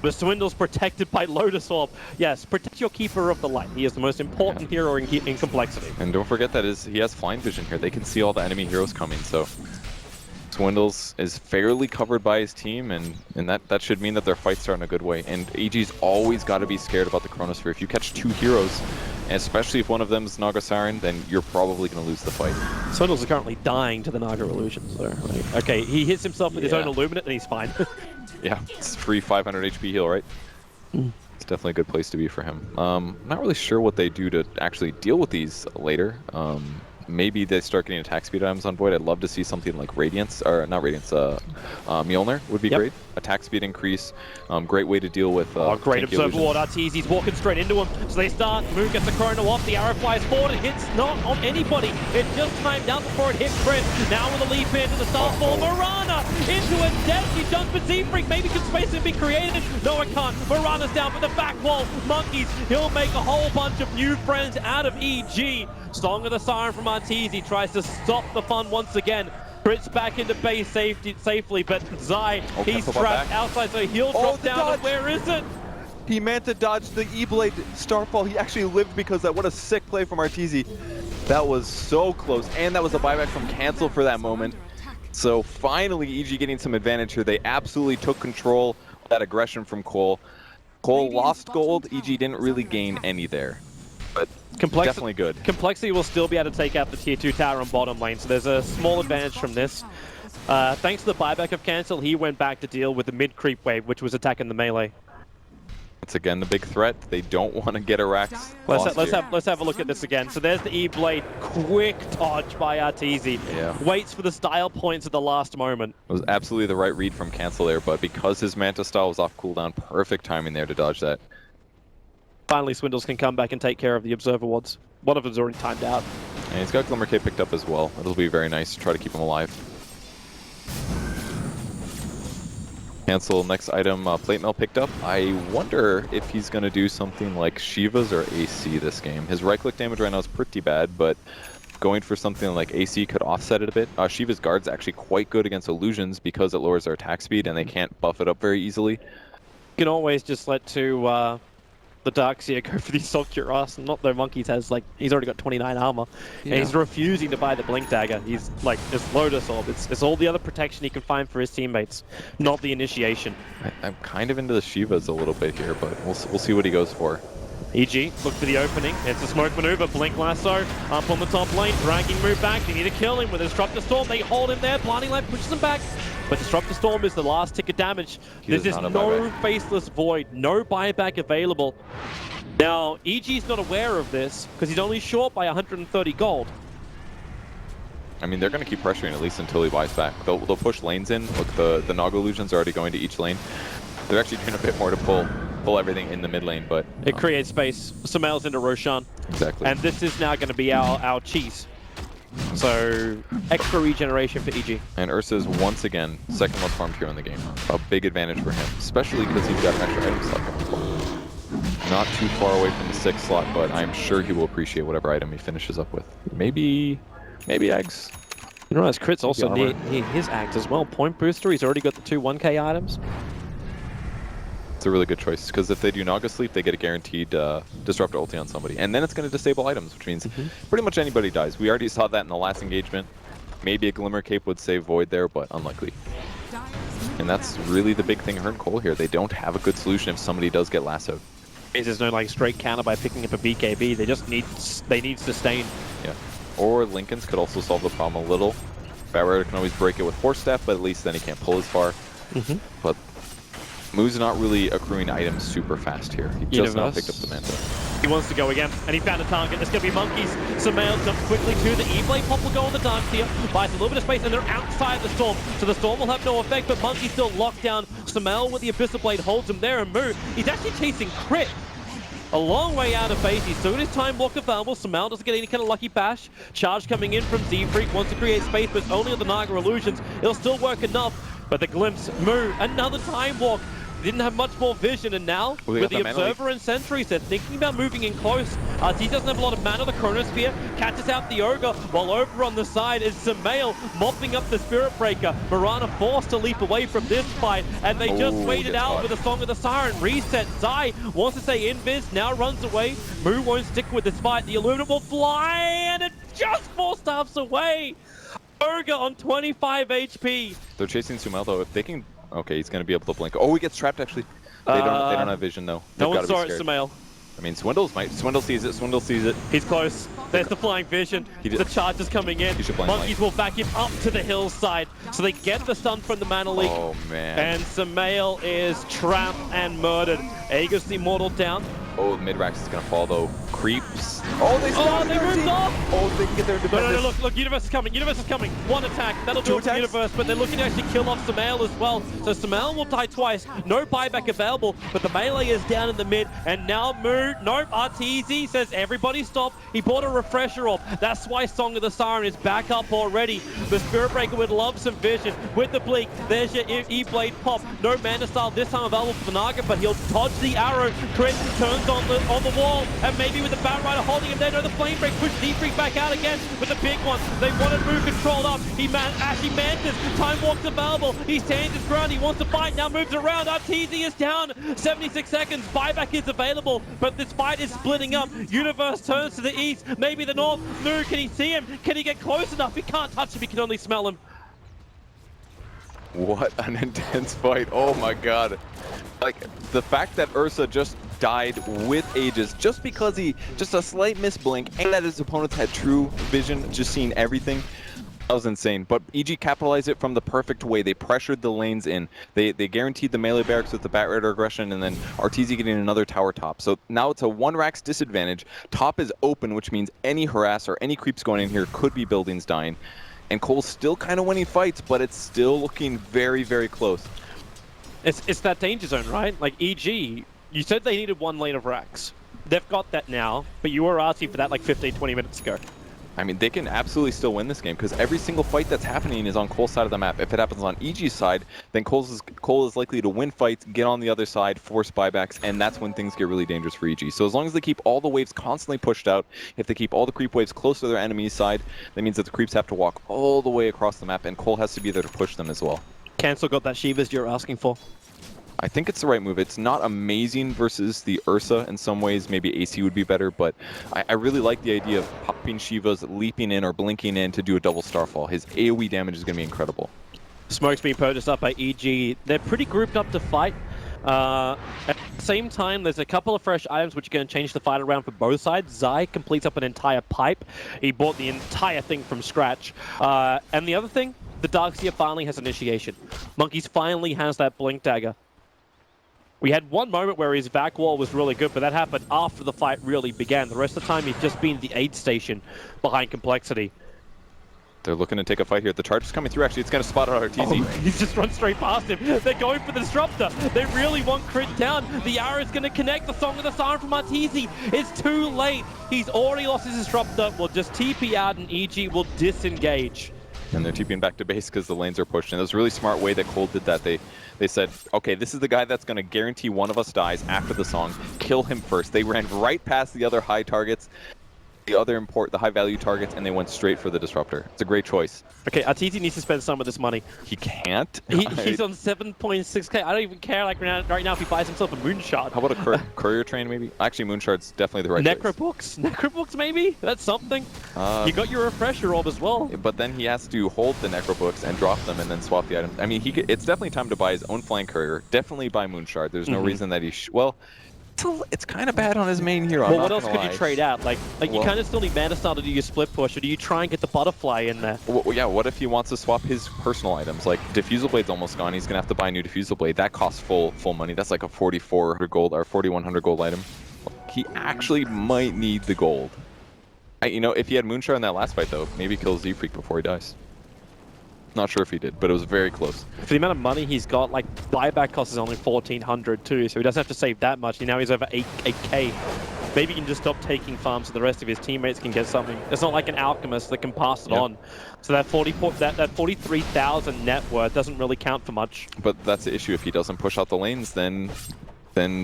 But Swindle's protected by Lotus Orb. Yes, protect your Keeper of the Light. He is the most important hero in complexity. And don't forget that he has flying vision here. They can see all the enemy heroes coming, so Swindles is fairly covered by his team, and that should mean that their fight's starting a good way. And AG's always got to be scared about the Chronosphere. If you catch 2 heroes, and especially if one of them is Naga Siren, then you're probably going to lose the fight. Swindles is currently dying to the Naga Illusion, so like, okay, he hits himself with his own Illuminate and he's fine. Yeah, it's free 500 HP heal, right? It's definitely a good place to be for him. I'm not really sure what they do to actually deal with these later. Maybe they start getting attack speed items on Void. I'd love to see something like Radiance, or not Radiance, Mjolnir would be great. Attack speed increase, great way to deal with great Observer Ward. Arteezy's walking straight into him. So they start, Moon gets the Chrono off, the arrow flies forward, it hits not on anybody. It just timed out before it hit Crit. Now with a leap into the Starfall, Mirana into a death. She jumps, but Z-Freak, maybe can space and be created. No, it can't. Mirana's down, but the back wall, Monkeys, he'll make a whole bunch of new friends out of EG. Song of the Siren from Arteezy tries to stop the fun once again. Crit's back into base safely, but Zai, he's trapped outside, so he'll drop down. And where is it? He meant to dodge the E-Blade Starfall. He actually lived because of that. What a sick play from Arteezy. That was so close, and that was a buyback from Cancel for that moment. So finally, EG getting some advantage here. They absolutely took control of that aggression from coL. coL lost gold. EG didn't really gain any there. But definitely good. Complexity will still be able to take out the tier 2 tower on bottom lane, so there's a small advantage from this. Thanks to the buyback of Cancel, he went back to deal with the mid creep wave, which was attacking the melee. It's again the big threat. They don't want to get Arax. Let's have a look at this again. So there's the E-Blade, quick dodge by Arteezy. Yeah. Waits for the style points at the last moment. It was absolutely the right read from Cancel there, but because his Manta style was off cooldown, perfect timing there to dodge that. Finally, Swindles can come back and take care of the Observer Wards. One of them's already timed out. And he's got Glimmer Cape picked up as well. It'll be very nice to try to keep him alive. Cancel next item, Plate Mail picked up. I wonder if he's going to do something like Shiva's or AC this game. His right-click damage right now is pretty bad, but going for something like AC could offset it a bit. Shiva's guard's actually quite good against illusions because it lowers their attack speed and they can't buff it up very easily. You can always just let the Darkseer go for the Assault Cuirass. Not though Monkeys has, like, he's already got 29 armor. Yeah. And he's refusing to buy the Blink Dagger. He's like, it's Lotus Orb. It's all the other protection he can find for his teammates, not the initiation. I'm kind of into the Shivas a little bit here, but we'll see what he goes for. EG, look for the opening. It's a smoke maneuver. Blink Lasso up on the top lane. Dragging move back. They need to kill him with a Disruptor Storm. They hold him there. Blinding Light pushes him back. But Disruptor Storm is the last tick of damage. There's no Faceless Void. No buyback available. Now, EG's not aware of this because he's only short by 130 gold. I mean, they're going to keep pressuring at least until he buys back. They'll push lanes in. Look, the Naga Illusions are already going to each lane. They're actually doing a bit more to pull everything in the mid lane, but... It creates space. Sumail's into Roshan. Exactly. And this is now going to be our cheese. So, extra regeneration for EG. And Ursa's once again second most farmed hero in the game. A big advantage for him, especially because he's got an extra item slot going for. Not too far away from the 6th slot, but I'm sure he will appreciate whatever item he finishes up with. Maybe eggs. You know, as Crit's also near his act as well. Point booster, he's already got the 2 1k items. It's a really good choice, because if they do Naga Sleep, they get a guaranteed Disruptor ulti on somebody. And then it's going to disable items, which means pretty much anybody dies. We already saw that in the last engagement. Maybe a Glimmer Cape would save Void there, but unlikely. And that's really the big thing hurting coL here. They don't have a good solution if somebody does get lassoed. There's no like straight counter by picking up a BKB. They just need sustain. Yeah. Or Linken's could also solve the problem a little. Batrider can always break it with Force Staff, but at least then he can't pull as far. But Moo's not really accruing items super fast here. He just now picked up the Manta. He wants to go again, and he found a target. It's going to be Monkeys. Sumail jumps quickly to the E-Blade. Pop will go on the Darkseer, buys a little bit of space, and they're outside the Storm. So the Storm will have no effect, but Monkey's still locked down. Sumail with the Abyssal Blade holds him there, and Moo, he's actually chasing Crit. A long way out of phase. He's still got his Time Walk available. Sumail doesn't get any kind of lucky bash. Charge coming in from Z-Freak. Wants to create space, but only on the Naga Illusions. It'll still work enough. But the glimpse, Moo, another Time Walk. Didn't have much more vision, and now with the Observer and Sentries, they're thinking about moving in close. He doesn't have a lot of mana. The Chronosphere catches out the Ogre, while over on the side is Sumail mopping up the Spirit Breaker. Mirana forced to leap away from this fight, and they just waited out with a Song of the Siren. Reset. Zai wants to say invis, now runs away. Moo won't stick with this fight. The Illuminate will fly, and it just 4 staffs away. Ogre on 25 HP. They're chasing Sumail though. If they can... Okay, he's going to be able to blink. Oh, he gets trapped actually. They don't have vision though. No one saw it, Sumail. I mean, Swindles might. Swindle sees it. Swindle sees it. He's close. There's the flying vision. The charge is coming in. Monkeys will back him up to the hillside. So they get the stun from the Mana Leak. Oh, man. And Sumail is trapped and murdered. Aegis the Immortal down. Oh, mid-rax is going to fall though. Creeps. Oh, they moved off. Oh, they can get their independence. No, look, Universe is coming. Universe is coming. One attack. That'll do it for Universe, but they're looking to actually kill off Sumail as well. So Sumail will die twice. No buyback available, but the melee is down in the mid. And now Moo, nope, Arteezy says everybody stop. He bought a refresher off. That's why Song of the Siren is back up already. The Spirit Breaker would love some vision. With the Bleak, there's your E-Blade pop. No Mana Style this time available for the Naga, but he'll dodge the arrow. Crit turns on the wall, and maybe with the Batrider holding him there. No, the Flame Break pushes Z-Freak back out again with the big one. They wanted Moo controlled up. Ashy Mantis, Time Walk's available. He stands his ground. He wants to fight. Now moves around. Arteezy is down. 76 seconds. Buyback is available, but this fight is splitting up. Universe turns to the east, maybe the north. Moo, can he see him? Can he get close enough? He can't touch him. He can only smell him. What an intense fight. Oh my god. Like, the fact that Ursa just died with Aegis just because just a slight misblink, and that his opponents had true vision, just seeing everything, that was insane. But EG capitalized it from the perfect way. They pressured the lanes in. They guaranteed the melee barracks with the Batrider aggression, and then Arteezy getting another tower top. So now it's a 1-rax disadvantage. Top is open, which means any harass or any creeps going in here could be buildings dying. And coL's still kind of winning fights, but it's still looking very, very close. It's that danger zone, right? Like EG, you said they needed 1 lane of racks. They've got that now, but you were asking for that like 15, 20 minutes ago. I mean, they can absolutely still win this game because every single fight that's happening is on coL's side of the map. If it happens on EG's side, then coL is likely to win fights, get on the other side, force buybacks, and that's when things get really dangerous for EG. So as long as they keep all the waves constantly pushed out, if they keep all the creep waves close to their enemy's side, that means that the creeps have to walk all the way across the map, and coL has to be there to push them as well. cancel got that Shivas you're asking for. I think it's the right move. It's not amazing versus the Ursa in some ways. Maybe AC would be better, but I really like the idea of popping Shivas, leaping in or blinking in to do a double starfall. His AoE damage is going to be incredible. Smoke's being purchased up by EG. They're pretty grouped up to fight. At the same time, there's a couple of fresh items which are going to change the fight around for both sides. Zai completes up an entire pipe. He bought the entire thing from scratch. And the other thing, the Darkseer finally has initiation. Monkeys finally has that blink dagger. We had one moment where his vac wall was really good, but that happened after the fight really began. The rest of the time, he's just been the aid station behind Complexity. They're looking to take a fight here. The charge is coming through. Actually, it's going to spot out Arteezy. Oh, he's just run straight past him. They're going for the disruptor. They really want crit down. The arrow is going to connect. The Song of the Siren from Arteezy. It's too late. He's already lost his disruptor. Will just TP out and EG will disengage. And they're TPing back to base because the lanes are pushed. And it was a really smart way that coL did that. They said, okay, this is the guy that's going to guarantee one of us dies after the song. Kill him first. They ran right past the other high targets, the high value targets, and they went straight for the disruptor. It's a great choice. Okay, Arteezy needs to spend some of this money. He can't. He's on 7.6k. I don't even care like right now if he buys himself a Moonshard. How about a courier train maybe? Actually, Moonshard's definitely the right choice. Necrobooks maybe? That's something. You got your refresher orb as well. But then he has to hold the Necrobooks and drop them and then swap the items. I mean, it's definitely time to buy his own flying courier. Definitely buy Moonshard. There's no reason that he well, it's kind of bad on his main hero. Well, what else could you trade out? Like you kind of still need Mana Star to do your split push, or do you try and get the butterfly in there? Well, yeah, what if he wants to swap his personal items? Like, Diffusal Blade's almost gone. He's going to have to buy a new Diffusal Blade. That costs full money. That's like a 4,400 gold or 4,100 gold item. He actually might need the gold. You know, if he had Moonshard in that last fight, though, maybe kill Z-Freak before he dies. Not sure if he did, but it was very close. For the amount of money he's got, like, buyback cost is only 1,400 too, so he doesn't have to save that much. Now he's over 8k. Maybe he can just stop taking farms so the rest of his teammates can get something. It's not like an alchemist that can pass it on. So that 43,000 net worth doesn't really count for much. But that's the issue. If he doesn't push out the lanes, then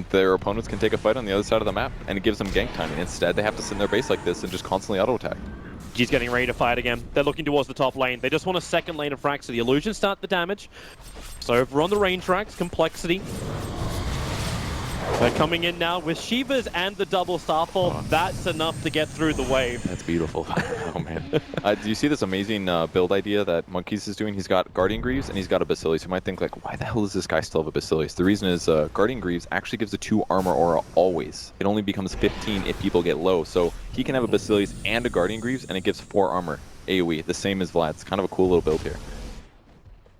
their opponents can take a fight on the other side of the map, and it gives them gank timing. Instead, they have to sit in their base like this and just constantly auto-attack. G's getting ready to fight again. They're looking towards the top lane. They just want a second lane of frags so the illusions start the damage. So if we're on the range tracks, Complexity. They're coming in now with Shivas and the double Starfall. That's enough to get through the wave. That's beautiful. Oh, man. Do you see this amazing build idea that Monkeys is doing? He's got Guardian Greaves and he's got a Basilius. You might think, like, why the hell does this guy still have a Basilius? The reason is Guardian Greaves actually gives a 2 armor aura always. It only becomes 15 if people get low. So he can have a Basilius and a Guardian Greaves, and it gives 4 armor AoE, the same as Vlad. It's kind of a cool little build here.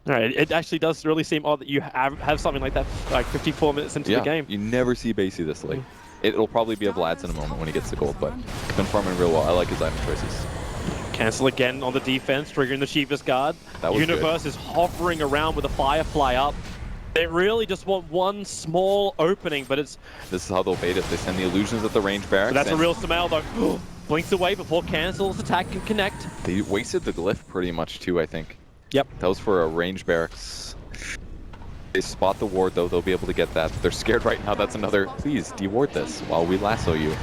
Alright, it actually does really seem odd that you have something like that like 54 minutes into the game. You never see Basie this late. It'll probably be a Vlad's in a moment when he gets the gold, but been farming real well. I like his item choices. Cancel again on the defense, triggering the Shiva's guard. That was Universe good. Is hovering around with a Firefly up. They really just want one small opening, but it's... This is how they'll bait it. They send the illusions at the range barracks. But that's a real Samael though. Blinks away before Cancel's attack can connect. They wasted the glyph pretty much too, I think. Yep. That was for a range barracks. They spot the ward though, they'll be able to get that. They're scared right now. That's another, please deward this while we lasso you.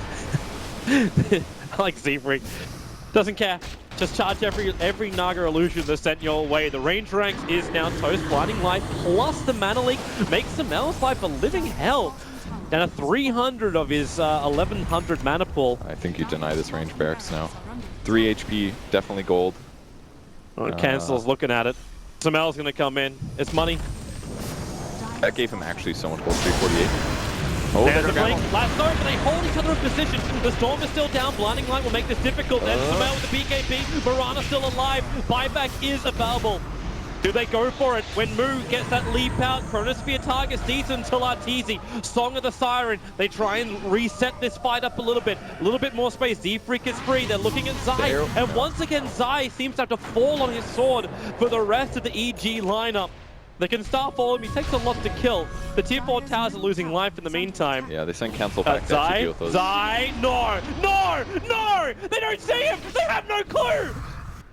I like Z-Freak. Doesn't care. Just charge every Naga illusion that's sent your way. The range ranks is now toast. Blinding Light plus the Mana Leak makes Samael's life a living hell. Down to 300 of his 1100 mana pool. I think you deny this range barracks now. 3 HP, definitely gold. Cancel's looking at it. Samael's gonna come in. It's money. That gave him actually so much gold, 348. Oh, there's a blink. Last start, but they hold each other in position. The Storm is still down. Blinding Light will make this difficult. Then Samael with the BKB. Mirana still alive. Buyback is available. Do they go for it? When Moo gets that leap out, Chronosphere targets decent until Arteezy. Song of the Siren. They try and reset this fight up a little bit more space. Z-Freak is free. They're looking at Zai. And once again, Zai seems to have to fall on his sword for the rest of the EG lineup. They can start following him. He takes a lot to kill. The tier 4 towers are losing life in the meantime. Yeah, they sent Cancel back to Zai, deal with those. Zai, no! They don't see him! They have no clue!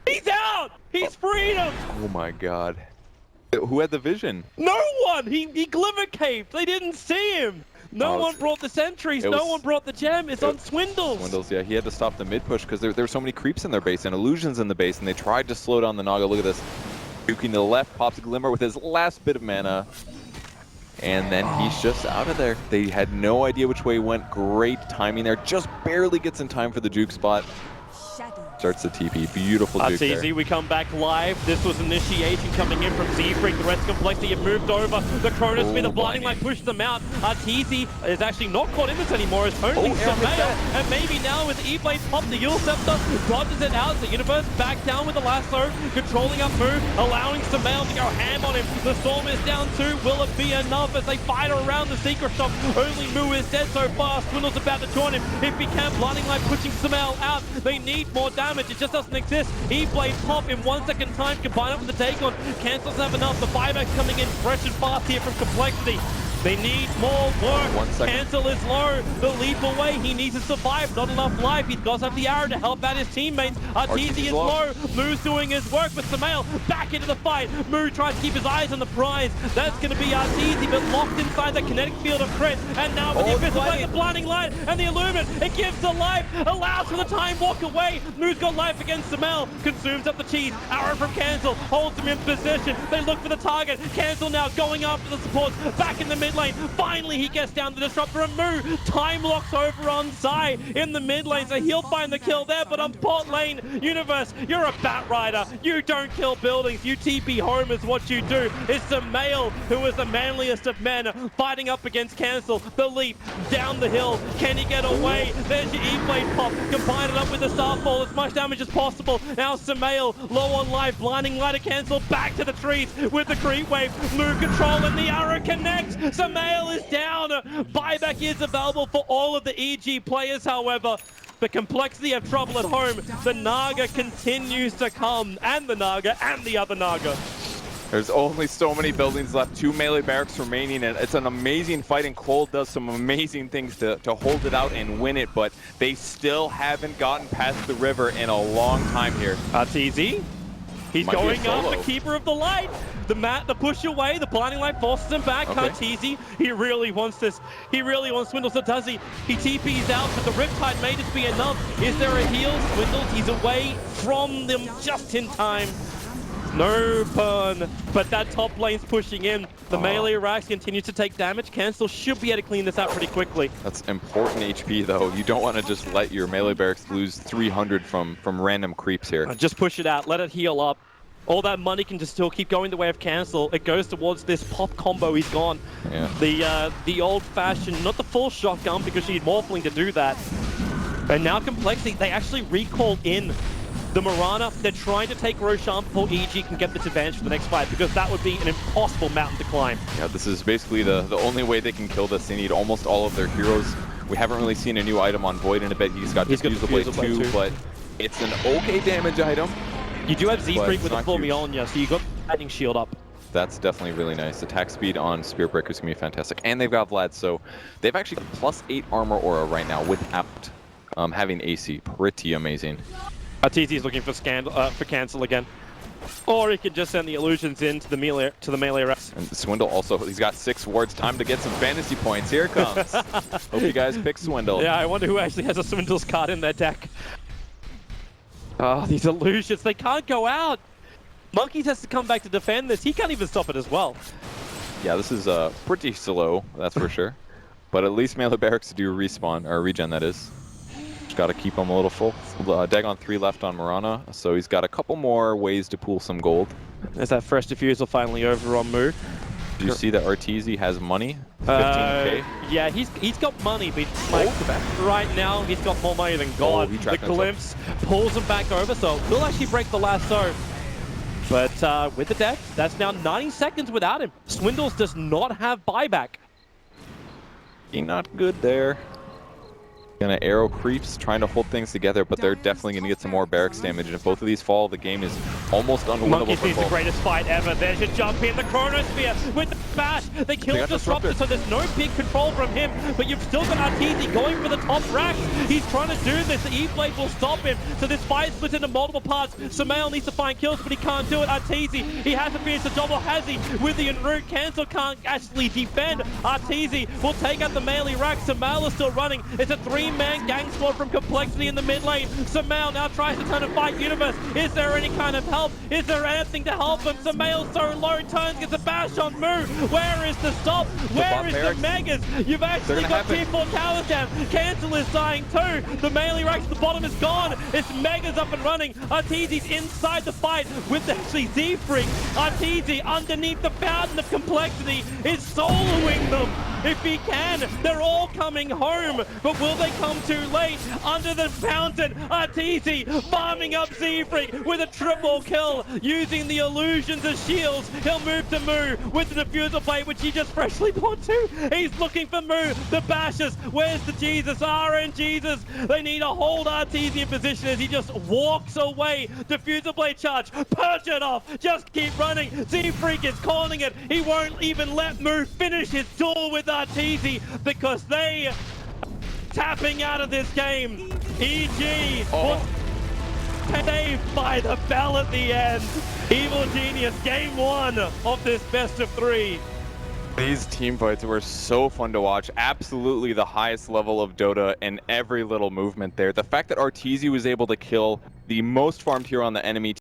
He's out! He's freed him! Oh my god. Who had the vision? No one! He glimmer caved. They didn't see him. No one brought the sentries. No one brought the gem. It's on Swindles. Swindles, yeah. He had to stop the mid push because there were so many creeps in their base and illusions in the base, and they tried to slow down the Naga. Look at this. Juking to the left, pops a Glimmer with his last bit of mana. And then he's just out of there. They had no idea which way he went. Great timing there. Just barely gets in time for the juke spot. Starts the TP. Beautiful juke there. That's easy. We come back live. This was initiation coming in from Z-Freak. The rest complexity have moved over. The Cronus with the blinding light pushed them out. Arteezy is actually not caught in this anymore. It's only Sumail. And maybe now with E-Blade pop, the Yule Scepter dodges it out. The Universe back down with the lasso, controlling up move, allowing Sumail to go ham on him. The Storm is down too. Will it be enough as they fight around the secret shop? Only Moo is dead so far. Swindle's about to join him. If he can, blinding light pushing Sumail out. They need more damage. It just doesn't exist. E-Blade pop in 1 second time. Combine it with the take on. Cancels have enough. The buyback's coming in fresh and fast here from Complexity. They need more work. 1 second. Cancel is low. The leap away. He needs to survive. Not enough life. He's got to have the arrow to help out his teammates. Arteezy is low. Moo's doing his work with Sumail. Back into the fight. Moo tries to keep his eyes on the prize. That's going to be Arteezy, but locked inside the kinetic field of crit. And now with the Abyss playing the blinding light and the Illumin, it gives the life. Allows for the time walk away. Moo's got life against Sumail. Consumes up the cheese. Arrow from Cancel. Holds him in position. They look for the target. Cancel now going after the supports. Back in the mid lane. Finally, he gets down the disruptor and Moo time locks over on Zai in the mid lane, so he'll find the kill there. But on bot lane, Universe, you're a bat rider. You don't kill buildings. You TP home is what you do. It's Sumail who is the manliest of men, fighting up against Cancel. The leap down the hill. Can he get away? There's your E-Blade pop. Combine it up with the Starfall. As much damage as possible. Now Sumail low on life. Blinding light to Cancel. Back to the trees with the creep wave. Moo control and the arrow connects. Sumail is down. Buyback is available for all of the EG players, however. The Complexity have trouble at home. The Naga continues to come, and the Naga, and the other Naga. There's only so many buildings left, 2 melee barracks remaining, and it's an amazing fight, and coL does some amazing things to hold it out and win it, but they still haven't gotten past the river in a long time here. Arteezy, he's going after Keeper of the Light. The push away, the blinding light forces him back. Arteezy, he really wants this. He really wants Swindles, so does he? He TP's out, but the Riptide may just be enough. Is there a heal? Swindles, he's away from them just in time. No burn, but that top lane's pushing in. The melee racks continues to take damage. Cancel should be able to clean this out pretty quickly. That's important HP though. You don't want to just let your melee barracks lose 300 from random creeps here. Just push it out, let it heal up. All that money can just still keep going the way of Cancel. It goes towards this pop combo. He's gone. Yeah. The old-fashioned, not the full shotgun because you need Morphling to do that. And now Complexity, they actually recall in the Mirana. They're trying to take Roshan before EG can get this advantage for the next fight because that would be an impossible mountain to climb. Yeah, this is basically the only way they can kill this. They need almost all of their heroes. We haven't really seen a new item on Void in a bit. He's got Diffusal Blade too, but it's an okay damage item. You do have Z-Freak with a full Mjolnir, so you got Lightning Shield up. That's definitely really nice. Attack speed on Spirit Breaker is going to be fantastic. And they've got Vlad, so they've actually got +8 armor aura right now without having AC. Pretty amazing. Arteezy is looking for Cancel again. Or he can just send the illusions into the melee rest. And Swindle also, he's got 6 wards. Time to get some fantasy points. Here it comes. Hope you guys pick Swindle. Yeah, I wonder who actually has a Swindle's card in their deck. Oh, these illusions, they can't go out. Monkeys has to come back to defend this. He can't even stop it as well. Yeah, this is pretty slow, that's for sure. But at least melee barracks do respawn, or regen that is. Just gotta keep him a little full. Dagon 3 left on Mirana, so he's got a couple more ways to pool some gold. There's that fresh diffusal finally over on Moo. Do you see that Arteezy has money? 15k? Yeah, he's got money, but like, right now he's got more money than God. The glimpse pulls him back over, so he'll actually break the lasso. But with the death, that's now 90 seconds without him. Swindles does not have buyback. Not good there. Gonna arrow creeps, trying to hold things together, but they're definitely gonna get some more barracks damage. And if both of these fall, the game is almost unwinnable Monkeys for needs the both. greatest fight ever. There's your jump in the chronosphere with the bash. They kill got Disruptor, so there's no big control from him. But you've still got Arteezy going for the top racks. He's trying to do this. The E-Blade will stop him. So this fight splits into multiple parts. Sumail needs to find kills, but he can't do it. Arteezy, he has to finish the double. Has he? With the en-route cancel, can't actually defend. Arteezy will take out the melee rack. Sumail is still running. It's a 3-man gang squad from Complexity in the mid lane. Sumail now tries to turn and fight Universe. Is there any kind of help? Is there anything to help him? Sumail's so low, turns, gets a bash on Moo. Where is the stop? Where is the Megas? You've actually got Team 4 towers down. Cancel is dying too. The melee rack at the bottom is gone. It's Megas up and running. Arteezy's inside the fight with actually Z-Freak. Arteezy underneath the fountain of Complexity is soloing them. If he can, they're all coming home, but will they come too late? Under the fountain, Arteezy farming up Z-Freak with a triple kill, using the illusions as shields. He'll move to Moo with the diffuser blade, which he just freshly bought too. He's looking for Moo, the bashes. Where's the Jesus? RN Jesus. They need to hold Arteezy in position as he just walks away. Diffuser blade charge, purge it off, just keep running. Z-Freak is calling it. He won't even let Moo finish his duel with Arteezy because they tapping out of this game. EG saved by the bell at the end. Evil Genius, game 1 of this best of 3. These team fights were so fun to watch. Absolutely the highest level of Dota and every little movement there. The fact that Arteezy was able to kill the most farmed hero on the enemy